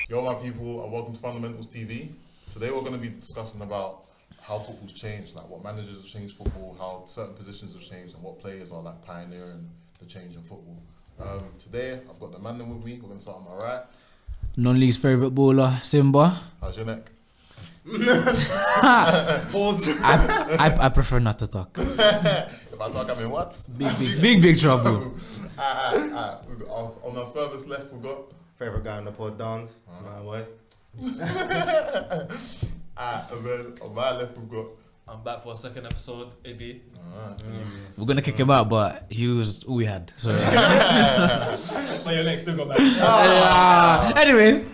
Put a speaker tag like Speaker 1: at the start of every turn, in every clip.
Speaker 1: Yo, my people, and welcome to Fundamentals TV. Today we're going to be discussing about how football's changed, like what managers have changed football, how certain positions have changed, and what players are like pioneering the change in football. Today I've got the man with me. We're going to start on my right.
Speaker 2: Non-league's favourite baller, Simba.
Speaker 1: How's your neck?
Speaker 2: Pause. I prefer not to talk.
Speaker 1: If I talk, I mean what?
Speaker 2: Big trouble.
Speaker 1: On our furthest left, we've got
Speaker 3: Favorite guy on the pod, Dance. My boys.
Speaker 1: and then on my left, we've got.
Speaker 4: I'm back for a second episode, AB.
Speaker 2: We're gonna kick him out, but he was all we had. So.
Speaker 4: But your legs still got back.
Speaker 2: Anyways.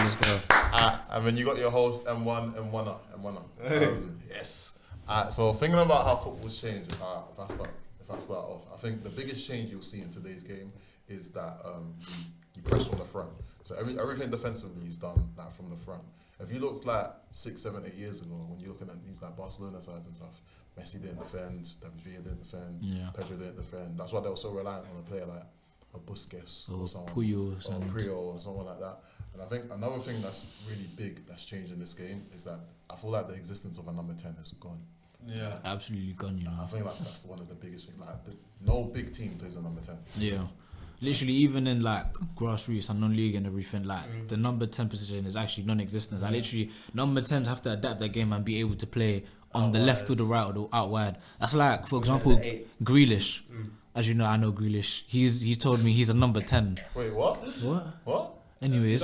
Speaker 2: Let's go.
Speaker 1: And then you got your host M1 M1. Yes. So thinking about how football's changed, if I start off, I think the biggest change you'll see in today's game is that you press from the front. So everything defensively is done like from the front. If you looked like 6, 7, 8 years ago, when you're looking at these like Barcelona sides and stuff, Messi didn't defend, David Villa didn't defend, Pedro didn't defend. That's why they were so reliant on a player like a Busquets or someone, Puyol or someone like that. And I think another thing that's really big that's changed in this game is that I feel like the existence of a number 10 is gone.
Speaker 4: Yeah,
Speaker 2: absolutely gone. You know.
Speaker 1: I think that's one of the biggest things. Like no big team plays a number 10.
Speaker 2: Yeah. Literally, even in like grassroots and non-league and everything, like the number 10 position is actually non-existent. Like literally, number 10s have to adapt their game and be able to play on the left or the right or the out wide. That's like, for example, Grealish. As you know, I know Grealish. He's told me he's a number 10.
Speaker 1: Wait, what?
Speaker 2: What? Anyways,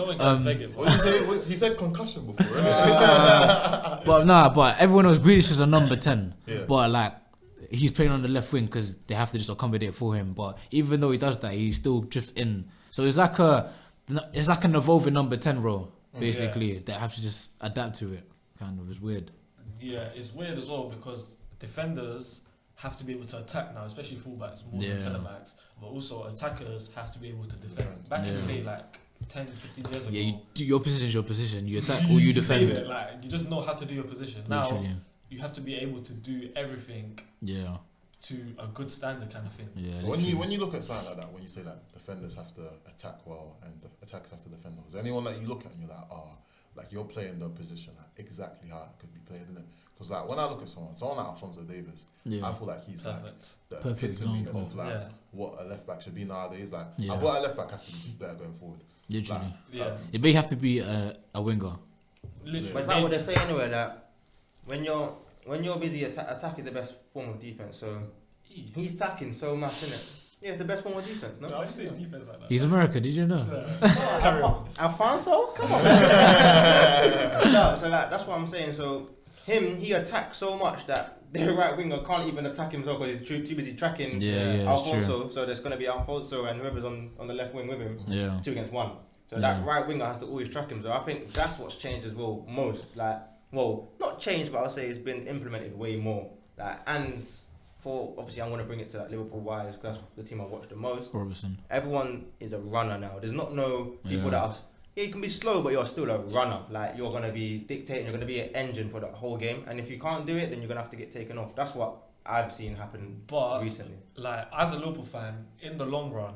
Speaker 1: he said concussion before. Right?
Speaker 2: but everyone knows Grealish is a number 10.
Speaker 1: Yeah.
Speaker 2: But like, he's playing on the left wing because they have to just accommodate for him. But even though he does that, he still drifts in. So it's like an evolving number 10 role basically. They have to just adapt to it. Kind of, it's weird.
Speaker 4: Yeah, it's weird as well because defenders have to be able to attack now, especially fullbacks more than centre backs. But also attackers have to be able to defend. Back in the day, like 10, 15 years ago.
Speaker 2: Yeah, your position is your position. You attack or you defend.
Speaker 4: There, like you just know how to do your position. Literally. Now you have to be able to do everything.
Speaker 2: Yeah.
Speaker 4: To a good standard kind of thing.
Speaker 1: Yeah. When you look at something like that, when you say that defenders have to attack well and attackers have to defend well, is there anyone that you look at and you're like, like you're playing the position like exactly how it could be played, isn't it? Because like when I look at someone like Alphonso Davies, I feel like he's
Speaker 4: perfect.
Speaker 1: Like the epitome of like what a left back should be nowadays. Like I feel like a left back has to be better going forward.
Speaker 2: Literally, it may have to be a winger.
Speaker 3: Literally, but it's like what they say anyway. Like when you're busy attacking the best form of defense. So he's attacking so much, isn't it? Yeah, it's the best form of defense. No,
Speaker 4: I just say defense like that.
Speaker 2: He's American. Did you know?
Speaker 3: Alfonso, come on. No, so like that's what I'm saying. So he attacks so much that the right winger can't even attack himself because he's too busy tracking Alfonso. So there's going to be Alfonso and whoever's on the left wing with him, 2 against 1. So that right winger has to always track him. So I think that's what's changed as well most. Like, well, not changed, but I'll say it's been implemented way more. Like, and for obviously I'm going to bring it to like, Liverpool wise because that's the team I watch the most.
Speaker 2: Robertson.
Speaker 3: Everyone is a runner now. There's not no people that are. Yeah, you can be slow, but you're still a runner. Like, you're going to be dictating, you're going to be an engine for the whole game. And if you can't do it, then you're going to have to get taken off. That's what I've seen happen recently.
Speaker 4: Like, as a Liverpool fan, in the long run,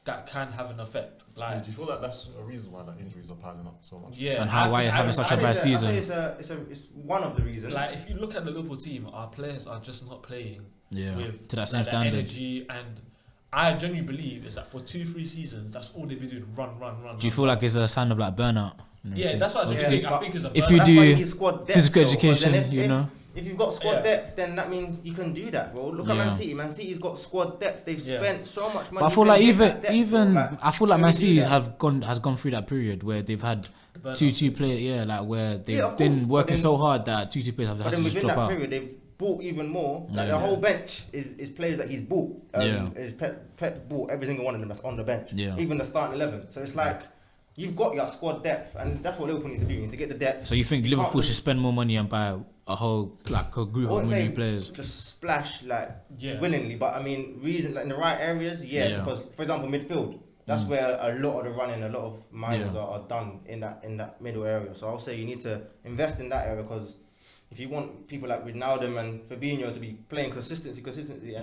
Speaker 4: that can have an effect. Like,
Speaker 1: do you feel like that's a reason why the injuries are piling up so much?
Speaker 4: Yeah.
Speaker 2: And why you're having such a bad season?
Speaker 3: It's one of the reasons.
Speaker 4: Like, if you look at the Liverpool team, our players are just not playing with
Speaker 2: to that same standard.
Speaker 4: Energy, and I genuinely believe is that for 2-3 seasons, that's all they've been doing, run.
Speaker 2: Do you feel like it's a sign of like burnout?
Speaker 4: Yeah, that's what I think. I think it's a burnout.
Speaker 2: If you do physical education,
Speaker 3: if you've got squad depth, then that means you can do that, bro. Look at Man City. Man City's got squad depth. They've spent so much money.
Speaker 2: But I feel like I feel like Man City has gone through that period where they've had 2-2 players, like where they've been working so hard that 2-2 players have to just drop out.
Speaker 3: Period, they've bought even more. Like the whole bench is players that he's bought. Is Pep bought every single one of them that's on the bench. Even the starting 11. So it's like you've got your squad depth, and that's what Liverpool need to do. You need to get the depth.
Speaker 2: So you think Liverpool should spend more money and buy a whole a group of new players?
Speaker 3: Just splash willingly, but I mean, reason like in the right areas, because for example midfield. That's where a lot of the running, a lot of minors are done in that middle area. So I'll say you need to invest in that area because if you want people like Wijnaldum and Fabinho to be playing consistently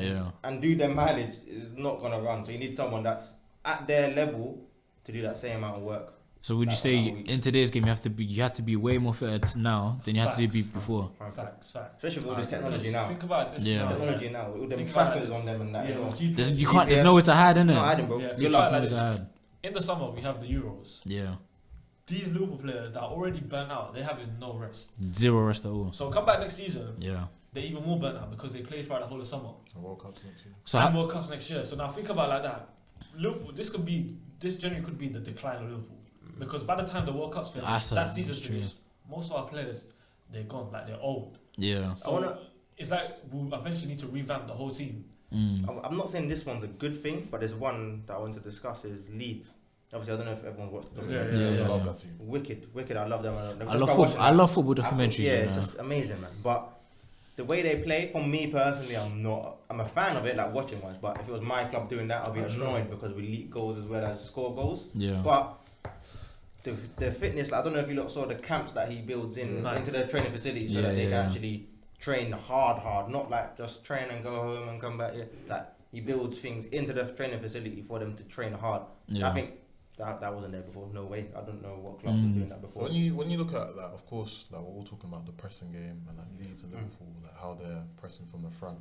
Speaker 3: and do their mileage, is not gonna run. So you need someone that's at their level to do that same amount of work.
Speaker 2: So would you say in today's game you have to be way more fitter now than you had to be before?
Speaker 4: Facts.
Speaker 3: Especially with all this technology now.
Speaker 4: Think about this.
Speaker 3: Technology now, with all them trackers on them and that.
Speaker 2: Yeah. There's nowhere to hide, innit?
Speaker 3: No hiding, bro.
Speaker 4: Yeah.
Speaker 3: Good
Speaker 4: luck.
Speaker 3: luck.
Speaker 4: In the summer, we have the Euros.
Speaker 2: Yeah.
Speaker 4: These Liverpool players that are already burnt out, they're having no rest.
Speaker 2: Zero rest at all.
Speaker 4: So come back next season.
Speaker 2: Yeah.
Speaker 4: They're even more burnt out because they play throughout the whole of summer.
Speaker 1: And World Cups next year.
Speaker 4: And World Cups next year. So now think about it like that. Liverpool, this January could be the decline of Liverpool. Because by the time the World Cup's finished, that season's finished, most of our players, they're gone. Like, they're old.
Speaker 2: Yeah.
Speaker 4: So it's like we'll eventually need to revamp the whole team.
Speaker 3: I'm not saying this one's a good thing, but there's one that I want to discuss is Leeds. Obviously, I don't know if everyone watched the documentary.
Speaker 1: I love that team.
Speaker 3: Wicked. I love them.
Speaker 2: I love football documentaries.
Speaker 3: Yeah, it's just amazing, man. But the way they play, for me personally, I'm a fan of it, like watching ones. But if it was my club doing that, I'd be annoyed because we leak goals as well as score goals.
Speaker 2: Yeah.
Speaker 3: But the fitness, like, I don't know if you lot saw the camps that he builds into the training facilities so that they can actually train hard, not like just train and go home and come back. Yeah. Like, he builds things into the training facility for them to train hard.
Speaker 2: Yeah.
Speaker 3: I think that wasn't there before. No way. I don't know what club was doing that before.
Speaker 1: So when you look at that, of course, like we're all talking about the pressing game and like Leeds and Liverpool, like how they're pressing from the front.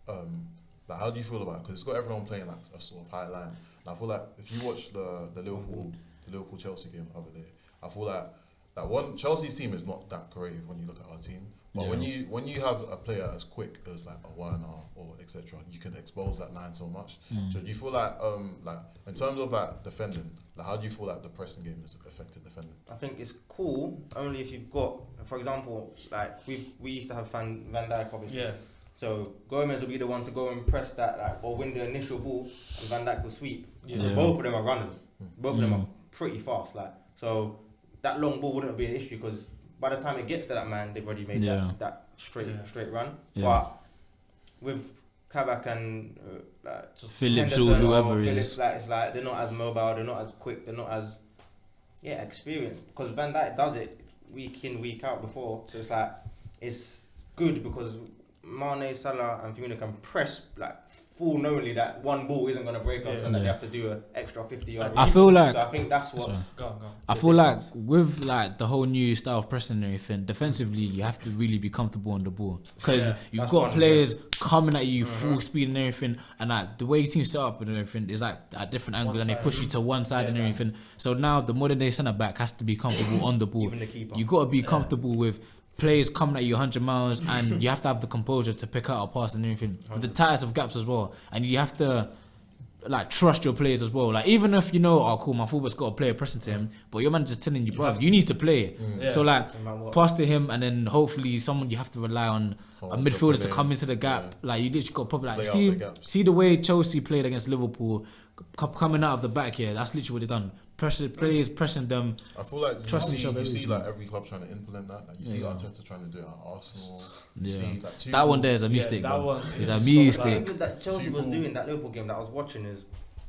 Speaker 1: Like, how do you feel about it? Because it's got everyone playing like a sort of high line. And I feel like if you watch the Liverpool Chelsea game the other day, I feel like Chelsea's team is not that creative when you look at our team. But when you have a player as quick as like a Werner or etc., you can expose that line so much. So do you feel like in terms of like defending, like how do you feel like the pressing game has affected defending?
Speaker 3: I think it's cool only if you've got, for example, like we used to have Van Dijk obviously. Yeah. So Gomez will be the one to go and press that, like, or win the initial ball, and Van Dijk will sweep. Yeah. Both of them are runners. Both of them are pretty fast. Like, so that long ball wouldn't be an issue because by the time it gets to that man, they've already made that straight run. Yeah. But with Kabak and
Speaker 2: Phillips or whoever it is,
Speaker 3: like, it's like they're not as mobile, they're not as quick, they're not as experienced. Because Van Dijk does it week in, week out before, so it's like it's good because Mane, Salah, and Firmino can press like full knowingly that one ball isn't going to break us and that they have to do an extra 50-yard.
Speaker 2: I feel like
Speaker 3: so I think that's what.
Speaker 4: Go.
Speaker 2: I feel like with like the whole new style of pressing and everything, defensively you have to really be comfortable on the ball because you've got players coming at you full speed and everything, and like the way your team set up and everything is like at different angles and they push you to one side and everything. So now the modern day centre back has to be comfortable on the ball.
Speaker 3: Even the keeper.
Speaker 2: You got to be comfortable with players coming at you 100 miles and you have to have the composure to pick out a pass and everything with the tightest of gaps as well, and you have to like trust your players as well. Like even if you know, oh cool, my fullback's got a player pressing to him, but your manager's telling you, bruv, you need to play it. So like pass to him and then hopefully someone you have to rely on a midfielder to come into the gap. Like you literally got probably like see the way Chelsea played against Liverpool coming out of the back here. That's literally what they done. Pressure players pressing them.
Speaker 1: I feel like you see like every club trying to implement that. Like you see Arteta trying to do it at Arsenal. You see, like,
Speaker 2: that one there is a mistake.
Speaker 4: That one
Speaker 2: is a mistake.
Speaker 3: Like, that Chelsea was doing that Liverpool game that I was watching is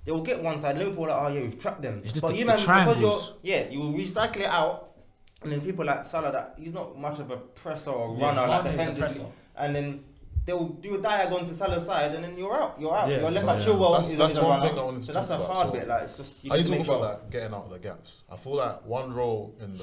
Speaker 3: they will get one side. Liverpool like, oh yeah, we've trapped them.
Speaker 2: It's just
Speaker 3: but
Speaker 2: the
Speaker 3: you man,
Speaker 2: triangles.
Speaker 3: because you will recycle it out, and then people like Salah that he's not much of a presser or runner like defensively, and then they'll do a diagonal to Salah's side, and then you're out. You're left at Chilwell.
Speaker 1: That's one thing I wanted to
Speaker 3: so
Speaker 1: talk
Speaker 3: that's a
Speaker 1: about.
Speaker 3: hard bit. Like it's just.
Speaker 1: How you talk about like getting out of the gaps? I feel like one role in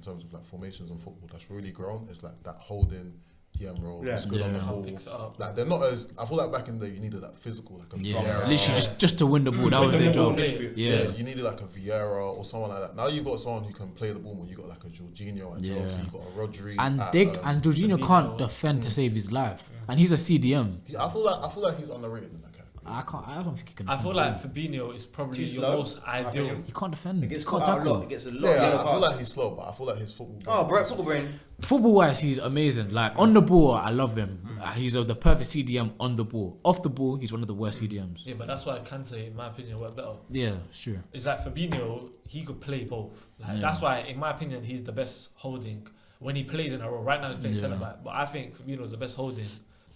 Speaker 1: terms of like formations in football that's really grown is like that holding DM role. It's good on the ball. Like they're not as. I feel like back in the day you needed that physical, like a Vieira.
Speaker 2: Literally just to win the ball. That was their job.
Speaker 1: Yeah, you needed like a Vieira or someone like that. Now you've got someone who can play the ball more. You got like a Jorginho at Chelsea. You got a Rodri.
Speaker 2: And Jorginho can't defend to save his life, and he's a CDM.
Speaker 1: I feel like he's underrated in that category.
Speaker 2: I don't think he can.
Speaker 4: I feel like Fabinho is probably your most ideal.
Speaker 2: He can't defend. He
Speaker 3: can't tackle. He gets a lot.
Speaker 1: I feel like he's slow, but I feel like his football.
Speaker 3: Football brain.
Speaker 2: Football wise, he's amazing. Like on the ball, I love him. He's the perfect CDM on the ball. Off the ball, he's one of the worst CDMs.
Speaker 4: Yeah, but that's why Kante, in my opinion, worked better.
Speaker 2: Yeah, it's true.
Speaker 4: It's like Fabinho, he could play both. Like that's why, in my opinion, he's the best holding when he plays in a role. Right now, he's playing centre back, but I think Fabinho is the best holding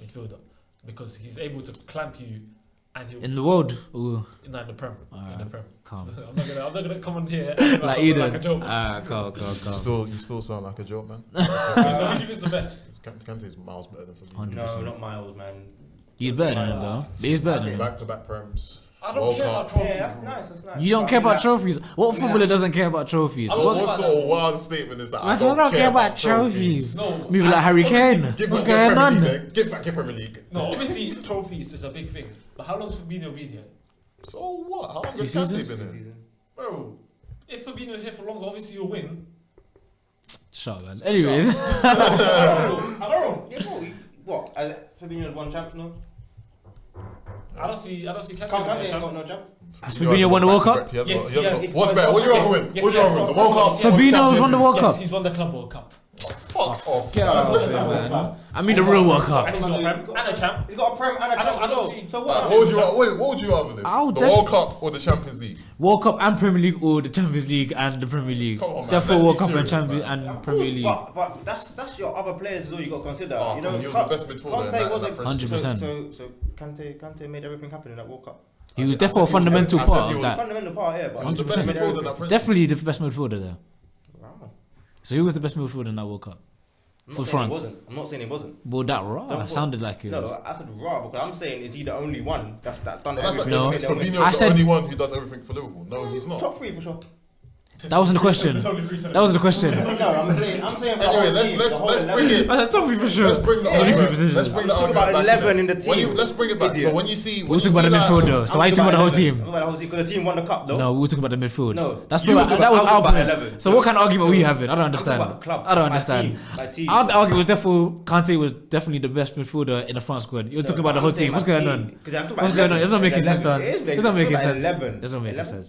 Speaker 4: midfielder because he's able to clamp you. And
Speaker 2: in the world,
Speaker 4: in the Prem, in the Prem.
Speaker 2: Calm.
Speaker 4: So I'm not gonna come on here
Speaker 2: like
Speaker 4: like a joke.
Speaker 2: Calm.
Speaker 1: You still sound like a joke, man.
Speaker 4: So who do you think's the best?
Speaker 1: Kante is miles better than Fabinho.
Speaker 3: No, not Miles, man.
Speaker 2: He's better than him though. He's better than him.
Speaker 1: Back-to-back Prems.
Speaker 4: I don't
Speaker 1: World
Speaker 4: care
Speaker 1: Cup.
Speaker 4: about trophies.
Speaker 3: Yeah, that's nice.
Speaker 2: You don't
Speaker 3: But
Speaker 2: care
Speaker 3: I mean,
Speaker 2: about
Speaker 3: like,
Speaker 2: trophies. What footballer doesn't care about trophies?
Speaker 1: I
Speaker 2: What?
Speaker 1: mean, what sort of wild statement is that?
Speaker 2: I don't care about trophies.
Speaker 4: No,
Speaker 2: Maybe like Harry Kane.
Speaker 1: Give
Speaker 2: What's
Speaker 1: back
Speaker 2: going
Speaker 1: Premier
Speaker 2: on?
Speaker 1: League, then. Give back your Premier League.
Speaker 4: No, obviously trophies is a big thing. But how long's Fabinho been here?
Speaker 1: So what? How long
Speaker 2: 2
Speaker 1: has Kante
Speaker 2: seasons?
Speaker 1: been in?
Speaker 4: Bro, if Fabinho's here for longer, obviously he'll win.
Speaker 2: Shut up, man. Anyways,
Speaker 4: I don't know.
Speaker 3: Yeah, bro, what? Fabinho's won champs now?
Speaker 4: I don't see Kante
Speaker 3: Kante
Speaker 4: winning
Speaker 3: ain't
Speaker 4: champ.
Speaker 3: got no champ.
Speaker 2: has Fabinho won the World Cup?
Speaker 1: He has
Speaker 4: Yes,
Speaker 1: got- he has
Speaker 4: yes,
Speaker 1: got-
Speaker 4: yes.
Speaker 1: What's better? What do you rather win?
Speaker 4: Yes,
Speaker 1: What do you rather
Speaker 4: yes.
Speaker 1: win? The World Cup?
Speaker 4: Yes,
Speaker 1: or the
Speaker 2: Fabinho has won the
Speaker 1: Champions
Speaker 2: World
Speaker 4: Yes,
Speaker 2: Cup.
Speaker 4: he's won the Club World Cup.
Speaker 1: League? Fuck off.
Speaker 2: Get out of here, man. I mean the real World Cup.
Speaker 4: And he's got a prem and a champ.
Speaker 3: He's got a prem and a champ.
Speaker 4: I don't
Speaker 3: as well.
Speaker 4: see-
Speaker 3: So
Speaker 1: What
Speaker 3: what?
Speaker 1: would you rather? Wait, what would you rather live?
Speaker 2: I'll
Speaker 1: The
Speaker 2: def-
Speaker 1: World Cup or the Champions League?
Speaker 2: World Cup and Premier League, or the Champions League and the Premier League.
Speaker 1: Come on, man.
Speaker 2: Therefore,
Speaker 1: Let's
Speaker 2: World
Speaker 1: be
Speaker 2: Cup and
Speaker 1: serious,
Speaker 2: Champions
Speaker 1: man.
Speaker 2: and Premier League.
Speaker 3: But that's your other players as well. You got to consider.
Speaker 1: Oh,
Speaker 3: you
Speaker 1: come
Speaker 3: know,
Speaker 1: on, he was the best midfielder in that
Speaker 3: wasn't
Speaker 1: friendship.
Speaker 2: 100%.
Speaker 3: So Kante made everything happen in that World Cup.
Speaker 2: He was definitely a fundamental
Speaker 1: I said
Speaker 2: part
Speaker 1: he
Speaker 2: of
Speaker 1: was
Speaker 2: that.
Speaker 3: Fundamental part, yeah. But
Speaker 1: He was the best
Speaker 2: 100%.
Speaker 1: midfielder in that friendship.
Speaker 2: Definitely the best midfielder there.
Speaker 3: Wow.
Speaker 2: So who was the best midfielder in that World Cup?
Speaker 3: I'm
Speaker 2: For
Speaker 3: not saying he
Speaker 2: France.
Speaker 3: wasn't. I'm not saying he wasn't.
Speaker 2: Well, that raw
Speaker 3: Don't-
Speaker 2: sounded like it was.
Speaker 3: No, I said raw because I'm saying is he the only one that's done
Speaker 1: But that's like,
Speaker 3: everything?
Speaker 2: No.
Speaker 1: is
Speaker 3: The only-
Speaker 1: Fabinho
Speaker 2: I
Speaker 1: the
Speaker 2: said-
Speaker 1: only one who does everything for Liverpool? No, he's not.
Speaker 3: Top 3 for sure.
Speaker 2: That wasn't the question.
Speaker 4: There's only 3
Speaker 2: That wasn't the question.
Speaker 3: No, I'm saying. For the
Speaker 1: Anyway,
Speaker 3: whole
Speaker 1: let's
Speaker 3: team,
Speaker 1: let's
Speaker 3: the whole
Speaker 1: let's
Speaker 3: 11.
Speaker 1: bring it.
Speaker 2: That's top 3 for sure.
Speaker 1: Let's bring the
Speaker 2: There's only 3
Speaker 1: argument.
Speaker 2: positions.
Speaker 1: Let's bring the
Speaker 3: Talk
Speaker 1: argument
Speaker 3: about
Speaker 1: back
Speaker 3: 11 in the
Speaker 1: When
Speaker 3: team.
Speaker 1: let's bring it back. So
Speaker 3: Idiots.
Speaker 1: when you see,
Speaker 2: We'll talk about the midfield though. So why are you talking about the whole team?
Speaker 3: Talk about the whole team because the team won the cup though.
Speaker 2: No, we're talking about the midfield.
Speaker 3: No.
Speaker 2: That's
Speaker 3: You
Speaker 2: not,
Speaker 3: talk
Speaker 2: that was
Speaker 3: about-
Speaker 2: our
Speaker 3: I'll talk about
Speaker 2: point.
Speaker 3: 11.
Speaker 2: So what kind of argument are we having? I don't
Speaker 3: I'm talking
Speaker 2: understand.
Speaker 3: about the club.
Speaker 2: I don't
Speaker 3: My
Speaker 2: understand.
Speaker 3: team, my team.
Speaker 2: Our argument was definitely Kante was definitely the best midfielder in the France squad. You're talking about the whole team. What's going on? What's going on? It's not making sense, Dan. It's not making sense. It's not making sense.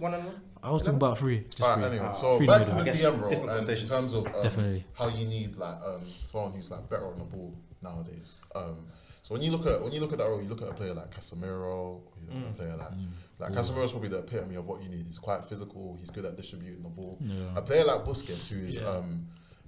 Speaker 2: I was talking about 3. Just
Speaker 1: Alright,
Speaker 2: 3.
Speaker 1: anyway, so
Speaker 2: Free
Speaker 1: back
Speaker 2: middle.
Speaker 1: to the
Speaker 3: I guess
Speaker 1: DM, bro.
Speaker 3: different
Speaker 1: And in
Speaker 3: conversation.
Speaker 1: terms of
Speaker 2: Definitely.
Speaker 1: how you need like someone who's like better on the ball nowadays. So when you look at that role, you look at a player like Casemiro, or you look at a player like Casemiro's probably the epitome of what you need. He's quite physical. He's good at distributing the ball.
Speaker 2: Yeah.
Speaker 1: A player like Busquets, who is
Speaker 4: Yeah.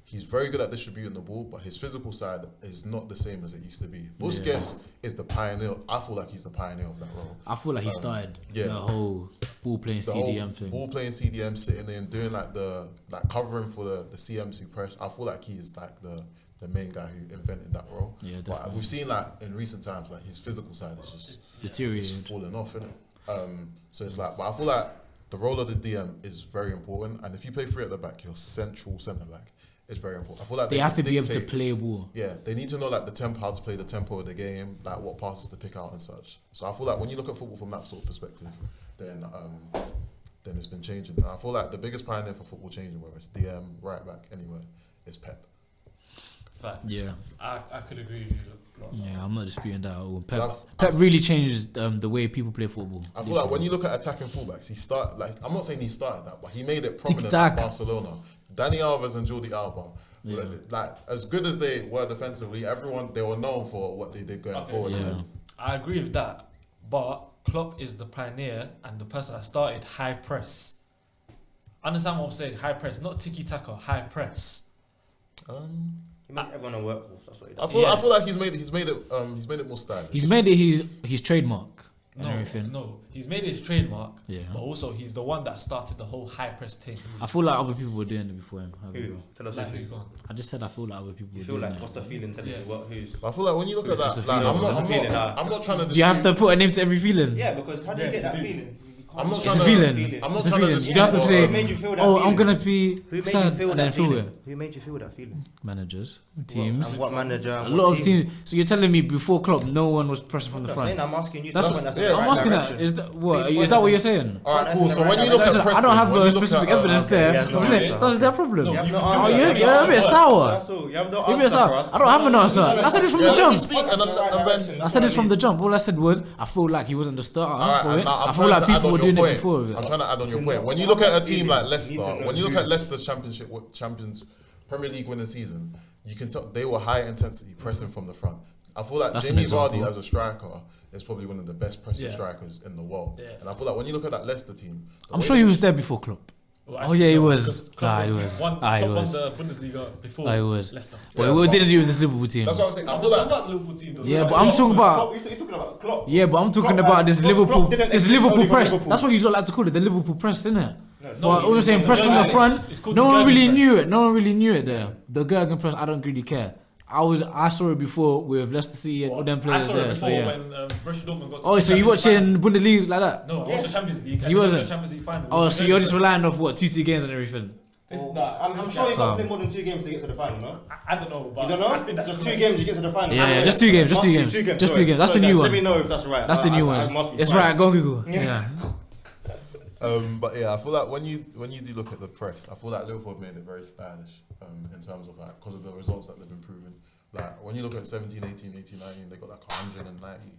Speaker 1: he's very good at distributing the ball, but his physical side is not the same as it used to be. Busquets is the pioneer. I feel like he's the pioneer of that role.
Speaker 2: I feel like he started
Speaker 1: yeah.
Speaker 2: the whole ball playing
Speaker 1: The
Speaker 2: CDM
Speaker 1: whole
Speaker 2: thing.
Speaker 1: ball playing CDM, sitting in, doing like the covering for the CMs who press. I feel like he is like the main guy who invented that role.
Speaker 2: Yeah,
Speaker 1: But
Speaker 2: definitely.
Speaker 1: we've seen like in recent times like his physical side is just
Speaker 2: Deteriorated.
Speaker 1: falling off, innit? So it's like, but I feel like the role of the DM is very important, and if you play 3 at the back, your central centre back is very important. I feel like
Speaker 2: They have to
Speaker 1: can
Speaker 2: be able to
Speaker 1: dictate-
Speaker 2: play ball.
Speaker 1: Yeah, they need to know like the tempo, how to play the tempo of the game, like what passes to pick out and such. So I feel like when you look at football from that sort of perspective, then it's been changing. And I feel like the biggest pioneer for football changing, whether it's DM, right back, anywhere, is Pep.
Speaker 4: Facts.
Speaker 2: Yeah.
Speaker 4: I could agree with you.
Speaker 2: Yeah, I'm not disputing that at all. Pep,
Speaker 1: I've-
Speaker 2: Pep really changes the way people play football.
Speaker 1: I feel like when you look at attacking fullbacks, he start like I'm not saying he started that, but he made it prominent
Speaker 2: Tic-tac.
Speaker 1: at Barcelona. Dani Alves and Jordi Alba, like as good as they were defensively, they were known for what they did going forward.
Speaker 2: Yeah.
Speaker 1: And
Speaker 4: I agree with that, but Klopp is the pioneer and the person that started high press. Understand what I'm saying? High press, not tiki taka. High press.
Speaker 3: He made everyone a workhorse. That's what he
Speaker 1: I
Speaker 3: does.
Speaker 1: feel
Speaker 4: Yeah.
Speaker 1: I feel like he's made it more stylish.
Speaker 2: he's made it his trademark and everything.
Speaker 4: No, he's made it his trademark.
Speaker 2: Yeah.
Speaker 4: But also, he's the one that started the whole high press thing.
Speaker 2: I feel like other people were doing it before him.
Speaker 3: Who? Tell us
Speaker 4: Like
Speaker 3: who.
Speaker 4: who's gone?
Speaker 2: I just said I feel like other people
Speaker 3: You
Speaker 2: were
Speaker 3: feel
Speaker 2: doing
Speaker 3: like
Speaker 2: it.
Speaker 3: what's the feeling telling
Speaker 4: Yeah.
Speaker 3: you what who's?
Speaker 1: I feel like when you look at
Speaker 2: It's
Speaker 1: that,
Speaker 2: just a
Speaker 1: like,
Speaker 2: feeling.
Speaker 1: I'm not trying to.
Speaker 2: Do you have to
Speaker 1: dispute-
Speaker 2: put a name to every feeling?
Speaker 3: Yeah, because how do you
Speaker 4: Yeah,
Speaker 3: get that
Speaker 4: you do.
Speaker 3: feeling?
Speaker 1: I'm not
Speaker 2: It's
Speaker 1: trying
Speaker 2: a
Speaker 1: to.
Speaker 2: feeling.
Speaker 1: I'm not
Speaker 2: It's a
Speaker 1: trying to.
Speaker 2: feeling.
Speaker 1: dispute
Speaker 2: You don't have to
Speaker 1: what-
Speaker 2: say,
Speaker 3: Who made you feel that
Speaker 2: oh,
Speaker 3: feeling?
Speaker 2: I'm gonna be
Speaker 3: Who made
Speaker 2: sad
Speaker 3: you feel
Speaker 2: and
Speaker 3: that
Speaker 2: then feel
Speaker 3: feeling?
Speaker 2: it.
Speaker 3: Who made you feel that feeling?
Speaker 2: Managers, teams,
Speaker 3: And what manager?
Speaker 2: a
Speaker 3: and
Speaker 2: lot
Speaker 3: what
Speaker 2: of
Speaker 3: team?
Speaker 2: teams. So you're telling me before Klopp, no one was pressing from the
Speaker 3: I'm saying
Speaker 2: front.
Speaker 3: I'm asking you.
Speaker 2: That's
Speaker 3: the
Speaker 2: what,
Speaker 3: point
Speaker 1: yeah,
Speaker 2: I'm
Speaker 3: right
Speaker 2: asking that.
Speaker 3: direction.
Speaker 2: Is that what?
Speaker 3: Big
Speaker 2: Is that what
Speaker 3: point.
Speaker 2: you're saying?
Speaker 1: All right, cool. So
Speaker 3: Right
Speaker 1: when you
Speaker 3: now.
Speaker 1: look at
Speaker 2: I
Speaker 1: pressing,
Speaker 2: don't have
Speaker 1: when
Speaker 2: a
Speaker 1: you look
Speaker 2: specific
Speaker 1: at,
Speaker 2: evidence
Speaker 3: okay,
Speaker 2: there.
Speaker 3: he has no
Speaker 2: I'm saying,
Speaker 3: answer.
Speaker 2: that's their problem.
Speaker 4: No,
Speaker 3: You have
Speaker 4: you
Speaker 3: no
Speaker 4: can do
Speaker 3: answer.
Speaker 4: it.
Speaker 2: you're
Speaker 3: You
Speaker 2: a
Speaker 3: have
Speaker 2: bit
Speaker 3: no
Speaker 2: sour.
Speaker 3: That's all. You have no
Speaker 2: You're a bit
Speaker 3: answer
Speaker 2: sour.
Speaker 3: for us.
Speaker 2: I don't have an answer. I said this from
Speaker 1: Yeah,
Speaker 2: the
Speaker 1: let me
Speaker 2: jump.
Speaker 1: speak, and then
Speaker 2: I said this from the jump. All I said was I feel like he wasn't the starter
Speaker 1: Alright,
Speaker 2: for
Speaker 1: and
Speaker 2: it.
Speaker 1: now I'm
Speaker 2: I feel
Speaker 1: trying
Speaker 2: like
Speaker 1: to add
Speaker 2: people
Speaker 1: on
Speaker 2: were
Speaker 1: your
Speaker 2: doing it
Speaker 1: point.
Speaker 2: before of
Speaker 1: I'm
Speaker 2: it.
Speaker 1: trying to add on your
Speaker 3: To
Speaker 1: point.
Speaker 3: know
Speaker 1: When you look at a
Speaker 3: what
Speaker 1: team
Speaker 3: feeling,
Speaker 1: like
Speaker 3: you
Speaker 1: Leicester,
Speaker 3: need to know
Speaker 1: when you look
Speaker 3: who.
Speaker 1: at Leicester's champions Premier League winning season, you can tell they were high intensity pressing from the front. I feel like
Speaker 2: That's an
Speaker 1: Jamie
Speaker 2: example.
Speaker 1: Vardy as a striker is probably one of the best pressing
Speaker 4: Yeah.
Speaker 1: strikers in the world.
Speaker 4: Yeah.
Speaker 1: And I feel like when you look at that Leicester team, the
Speaker 2: I'm
Speaker 1: way
Speaker 2: sure he
Speaker 1: they-
Speaker 2: was there before Klopp.
Speaker 4: Well,
Speaker 2: Oh,
Speaker 4: actually,
Speaker 2: yeah, he
Speaker 4: no,
Speaker 2: was.
Speaker 4: because Klopp
Speaker 2: Nah, he was.
Speaker 4: Won,
Speaker 2: Ah, he
Speaker 4: Klopp won
Speaker 2: was.
Speaker 4: the Bundesliga before
Speaker 2: Ah, he was.
Speaker 4: Leicester.
Speaker 2: But
Speaker 1: Yeah,
Speaker 2: we
Speaker 1: but-
Speaker 2: didn't do with this Liverpool team.
Speaker 1: That's what I'm saying. I
Speaker 4: I'm
Speaker 1: feel
Speaker 4: talking
Speaker 1: like
Speaker 4: about Liverpool team though.
Speaker 2: Yeah, but I'm talking about.
Speaker 3: You're talking about Klopp.
Speaker 2: Yeah, but I'm talking
Speaker 3: Klopp,
Speaker 2: about this
Speaker 3: Klopp
Speaker 2: Liverpool,
Speaker 3: didn't
Speaker 2: this
Speaker 3: exist
Speaker 2: Liverpool
Speaker 3: only for
Speaker 2: press.
Speaker 3: Liverpool.
Speaker 2: That's what you like to call it, the Liverpool press, isn't it? But all I'm saying,
Speaker 4: no,
Speaker 2: press
Speaker 4: no,
Speaker 2: from
Speaker 4: no,
Speaker 2: the
Speaker 4: it's
Speaker 2: front.
Speaker 4: called
Speaker 2: No
Speaker 4: the
Speaker 2: one really
Speaker 4: Gergen
Speaker 2: knew
Speaker 4: press.
Speaker 2: it. No one really knew it there. The Gergen press, I don't really care. I saw it before with Leicester City and all them
Speaker 4: I
Speaker 2: players
Speaker 4: saw
Speaker 2: there.
Speaker 4: it before
Speaker 2: So yeah.
Speaker 4: when Borussia Dortmund got to
Speaker 2: Oh, so you
Speaker 4: Champions League
Speaker 2: watching Bundesliga like that?
Speaker 4: final. No, also Champions League.
Speaker 2: You wasn't?
Speaker 4: Champions League final.
Speaker 2: Oh, so you're just relying off what 2 games and everything?
Speaker 3: I'm sure you got to play more than 2 games to get to the final, no?
Speaker 4: I don't know, but
Speaker 3: You don't know?
Speaker 4: I think that's
Speaker 3: Just 2
Speaker 4: correct.
Speaker 3: games you get to the final.
Speaker 2: Yeah, just 2 games, just 2 games, just 2 games. That's the new one.
Speaker 3: Let me know if that's right.
Speaker 2: That's the new
Speaker 3: I
Speaker 2: one.
Speaker 3: must be
Speaker 2: It's
Speaker 3: right.
Speaker 2: right. Go Google. Yeah.
Speaker 1: But yeah, I feel like when you do look at the press, I feel like Liverpool have made it very stylish in terms of like because of the results that they've been proving. Like when you look at 17, 18, 18, 19, they got like 190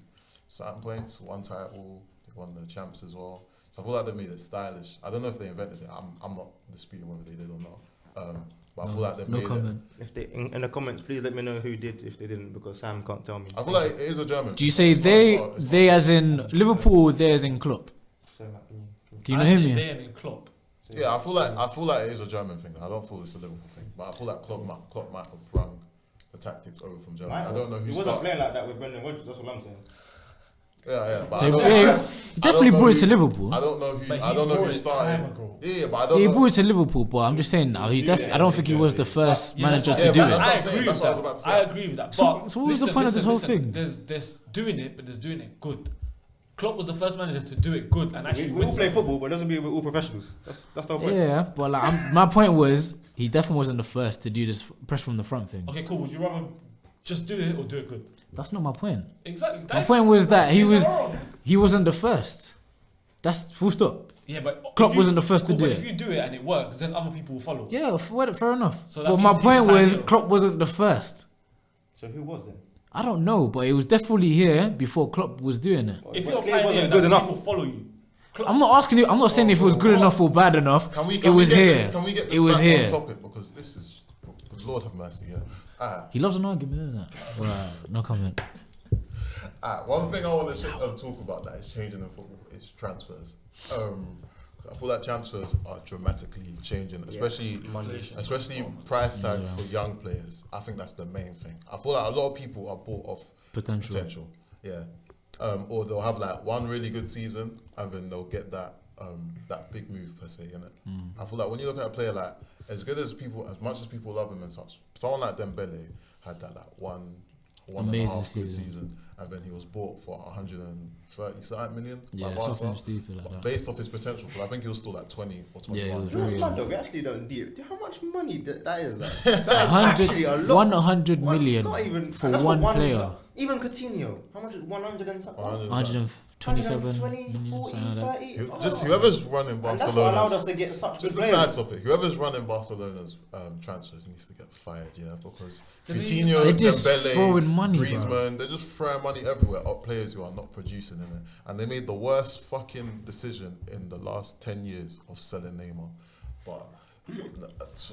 Speaker 1: certain points, 1 title, they won the champs as well. So I feel like they've made it stylish. I don't know if they invented it. I'm not disputing whether they did or not. But I feel like they've made
Speaker 2: comment.
Speaker 1: it.
Speaker 3: If they in the comments, please let me know who did if they didn't, because Sam can't tell me.
Speaker 1: I feel like it is a German.
Speaker 2: Do you say they as in Liverpool or they as in Klopp?
Speaker 3: So, like,
Speaker 2: Do you know
Speaker 4: I
Speaker 2: him?
Speaker 4: say
Speaker 2: Yeah?
Speaker 4: they and Klopp.
Speaker 1: Yeah, I feel like it is a German thing. I don't feel it's a Liverpool thing. But I feel like Klopp might have brung the tactics over from Germany. I don't know who
Speaker 3: He wasn't
Speaker 1: started.
Speaker 3: playing like that with Brendan Rodgers. That's what I'm saying.
Speaker 1: Yeah. But
Speaker 2: So
Speaker 1: I don't,
Speaker 2: yeah,
Speaker 1: I
Speaker 2: he
Speaker 1: don't
Speaker 2: definitely
Speaker 1: know
Speaker 2: brought it
Speaker 1: who-
Speaker 2: to Liverpool.
Speaker 1: I don't know who.
Speaker 4: But
Speaker 1: I
Speaker 4: he
Speaker 1: don't know
Speaker 4: brought
Speaker 1: who
Speaker 4: it
Speaker 1: started.
Speaker 4: time ago.
Speaker 1: Yeah, but I
Speaker 2: Yeah,
Speaker 1: don't
Speaker 2: he
Speaker 1: know.
Speaker 2: brought it to Liverpool, but I'm just saying now I don't think he was the first manager
Speaker 4: that's
Speaker 2: to
Speaker 1: Yeah,
Speaker 2: do
Speaker 1: but
Speaker 2: it.
Speaker 1: that's what
Speaker 4: I
Speaker 1: I'm saying.
Speaker 4: agree
Speaker 1: That's
Speaker 4: with
Speaker 1: what I was
Speaker 4: that.
Speaker 1: about to say.
Speaker 4: I agree with that.
Speaker 2: So-
Speaker 4: But
Speaker 2: so what was the point of this whole thing?
Speaker 4: There's doing it, but there's doing it good. Klopp was the first manager to do it good and actually
Speaker 3: We
Speaker 4: win
Speaker 3: all play
Speaker 4: something.
Speaker 3: football, but it doesn't mean we're all professionals. That's the whole point.
Speaker 2: Yeah, but like my point was he definitely wasn't the first to do this press from the front thing.
Speaker 4: Okay, cool. Would you rather just do it or do it good?
Speaker 2: That's not my point.
Speaker 4: Exactly.
Speaker 2: My point was that
Speaker 4: He's wrong.
Speaker 2: he wasn't the first. That's full stop.
Speaker 4: Yeah, but
Speaker 2: Klopp
Speaker 4: if you-
Speaker 2: wasn't the first to
Speaker 4: cool,
Speaker 2: do
Speaker 4: but
Speaker 2: it.
Speaker 4: If you do it and it works, then other people will follow.
Speaker 2: Yeah, fair enough.
Speaker 4: So that
Speaker 2: but
Speaker 4: means
Speaker 2: my
Speaker 4: he's
Speaker 2: point
Speaker 4: the
Speaker 2: was
Speaker 4: pioneer.
Speaker 2: Klopp wasn't the first.
Speaker 3: So who was then?
Speaker 2: I don't know, but it was definitely here before Klopp was doing it.
Speaker 4: If
Speaker 3: But
Speaker 4: you're a
Speaker 3: Klopp
Speaker 4: pioneer,
Speaker 3: wasn't
Speaker 4: then
Speaker 3: good enough.
Speaker 4: people follow you. Klopp-
Speaker 2: I'm not asking you. I'm not saying if it was good enough or bad enough.
Speaker 1: Can we
Speaker 2: It was
Speaker 1: get
Speaker 2: here.
Speaker 1: This, can we get this
Speaker 2: It was
Speaker 1: back
Speaker 2: here.
Speaker 1: on topic because this is Lord have mercy. Yeah.
Speaker 2: He loves an argument, isn't it? Right, no comment.
Speaker 1: One thing I want to talk about that is changing in football is transfers. I feel like transfers are dramatically changing, especially price tag for young players. I think that's the main thing. I feel like a lot of people are bought off potential. Yeah. Or they'll have like one really good season and then they'll get that big move per se, innit? I feel like when you look at a player like as much as people love him and such, someone like Dembele had that like one and a half good season, and then he was bought for 130 million.
Speaker 2: Yeah,
Speaker 1: by Barca,
Speaker 2: something stupid like that.
Speaker 1: based off his potential. Because I think he was still like 20 or 21.
Speaker 2: Yeah, he was
Speaker 3: You know
Speaker 2: really
Speaker 3: what's mad though? We actually don't deal. How much money that is? Like, that is actually a lot.
Speaker 2: 100 million
Speaker 3: Not even
Speaker 2: for
Speaker 3: and that's
Speaker 2: one player.
Speaker 3: Even Coutinho, how much is 100 and something?
Speaker 2: 127
Speaker 3: 120,
Speaker 2: million,
Speaker 3: 40,
Speaker 2: something like that.
Speaker 3: 30.
Speaker 1: Just whoever's running
Speaker 3: And that's what allowed us
Speaker 1: Barcelona's.
Speaker 3: to get such
Speaker 1: Just
Speaker 3: good
Speaker 1: a
Speaker 3: players.
Speaker 1: side topic. Whoever's running Barcelona's transfers needs to get fired, yeah, because
Speaker 4: They
Speaker 1: Coutinho,
Speaker 2: They're just
Speaker 1: Dembele,
Speaker 2: throwing money, bro.
Speaker 1: Griezmann, they're just throwing money everywhere at players who are not producing in it. And they made the worst fucking decision in the last 10 years of selling Neymar. But Jesus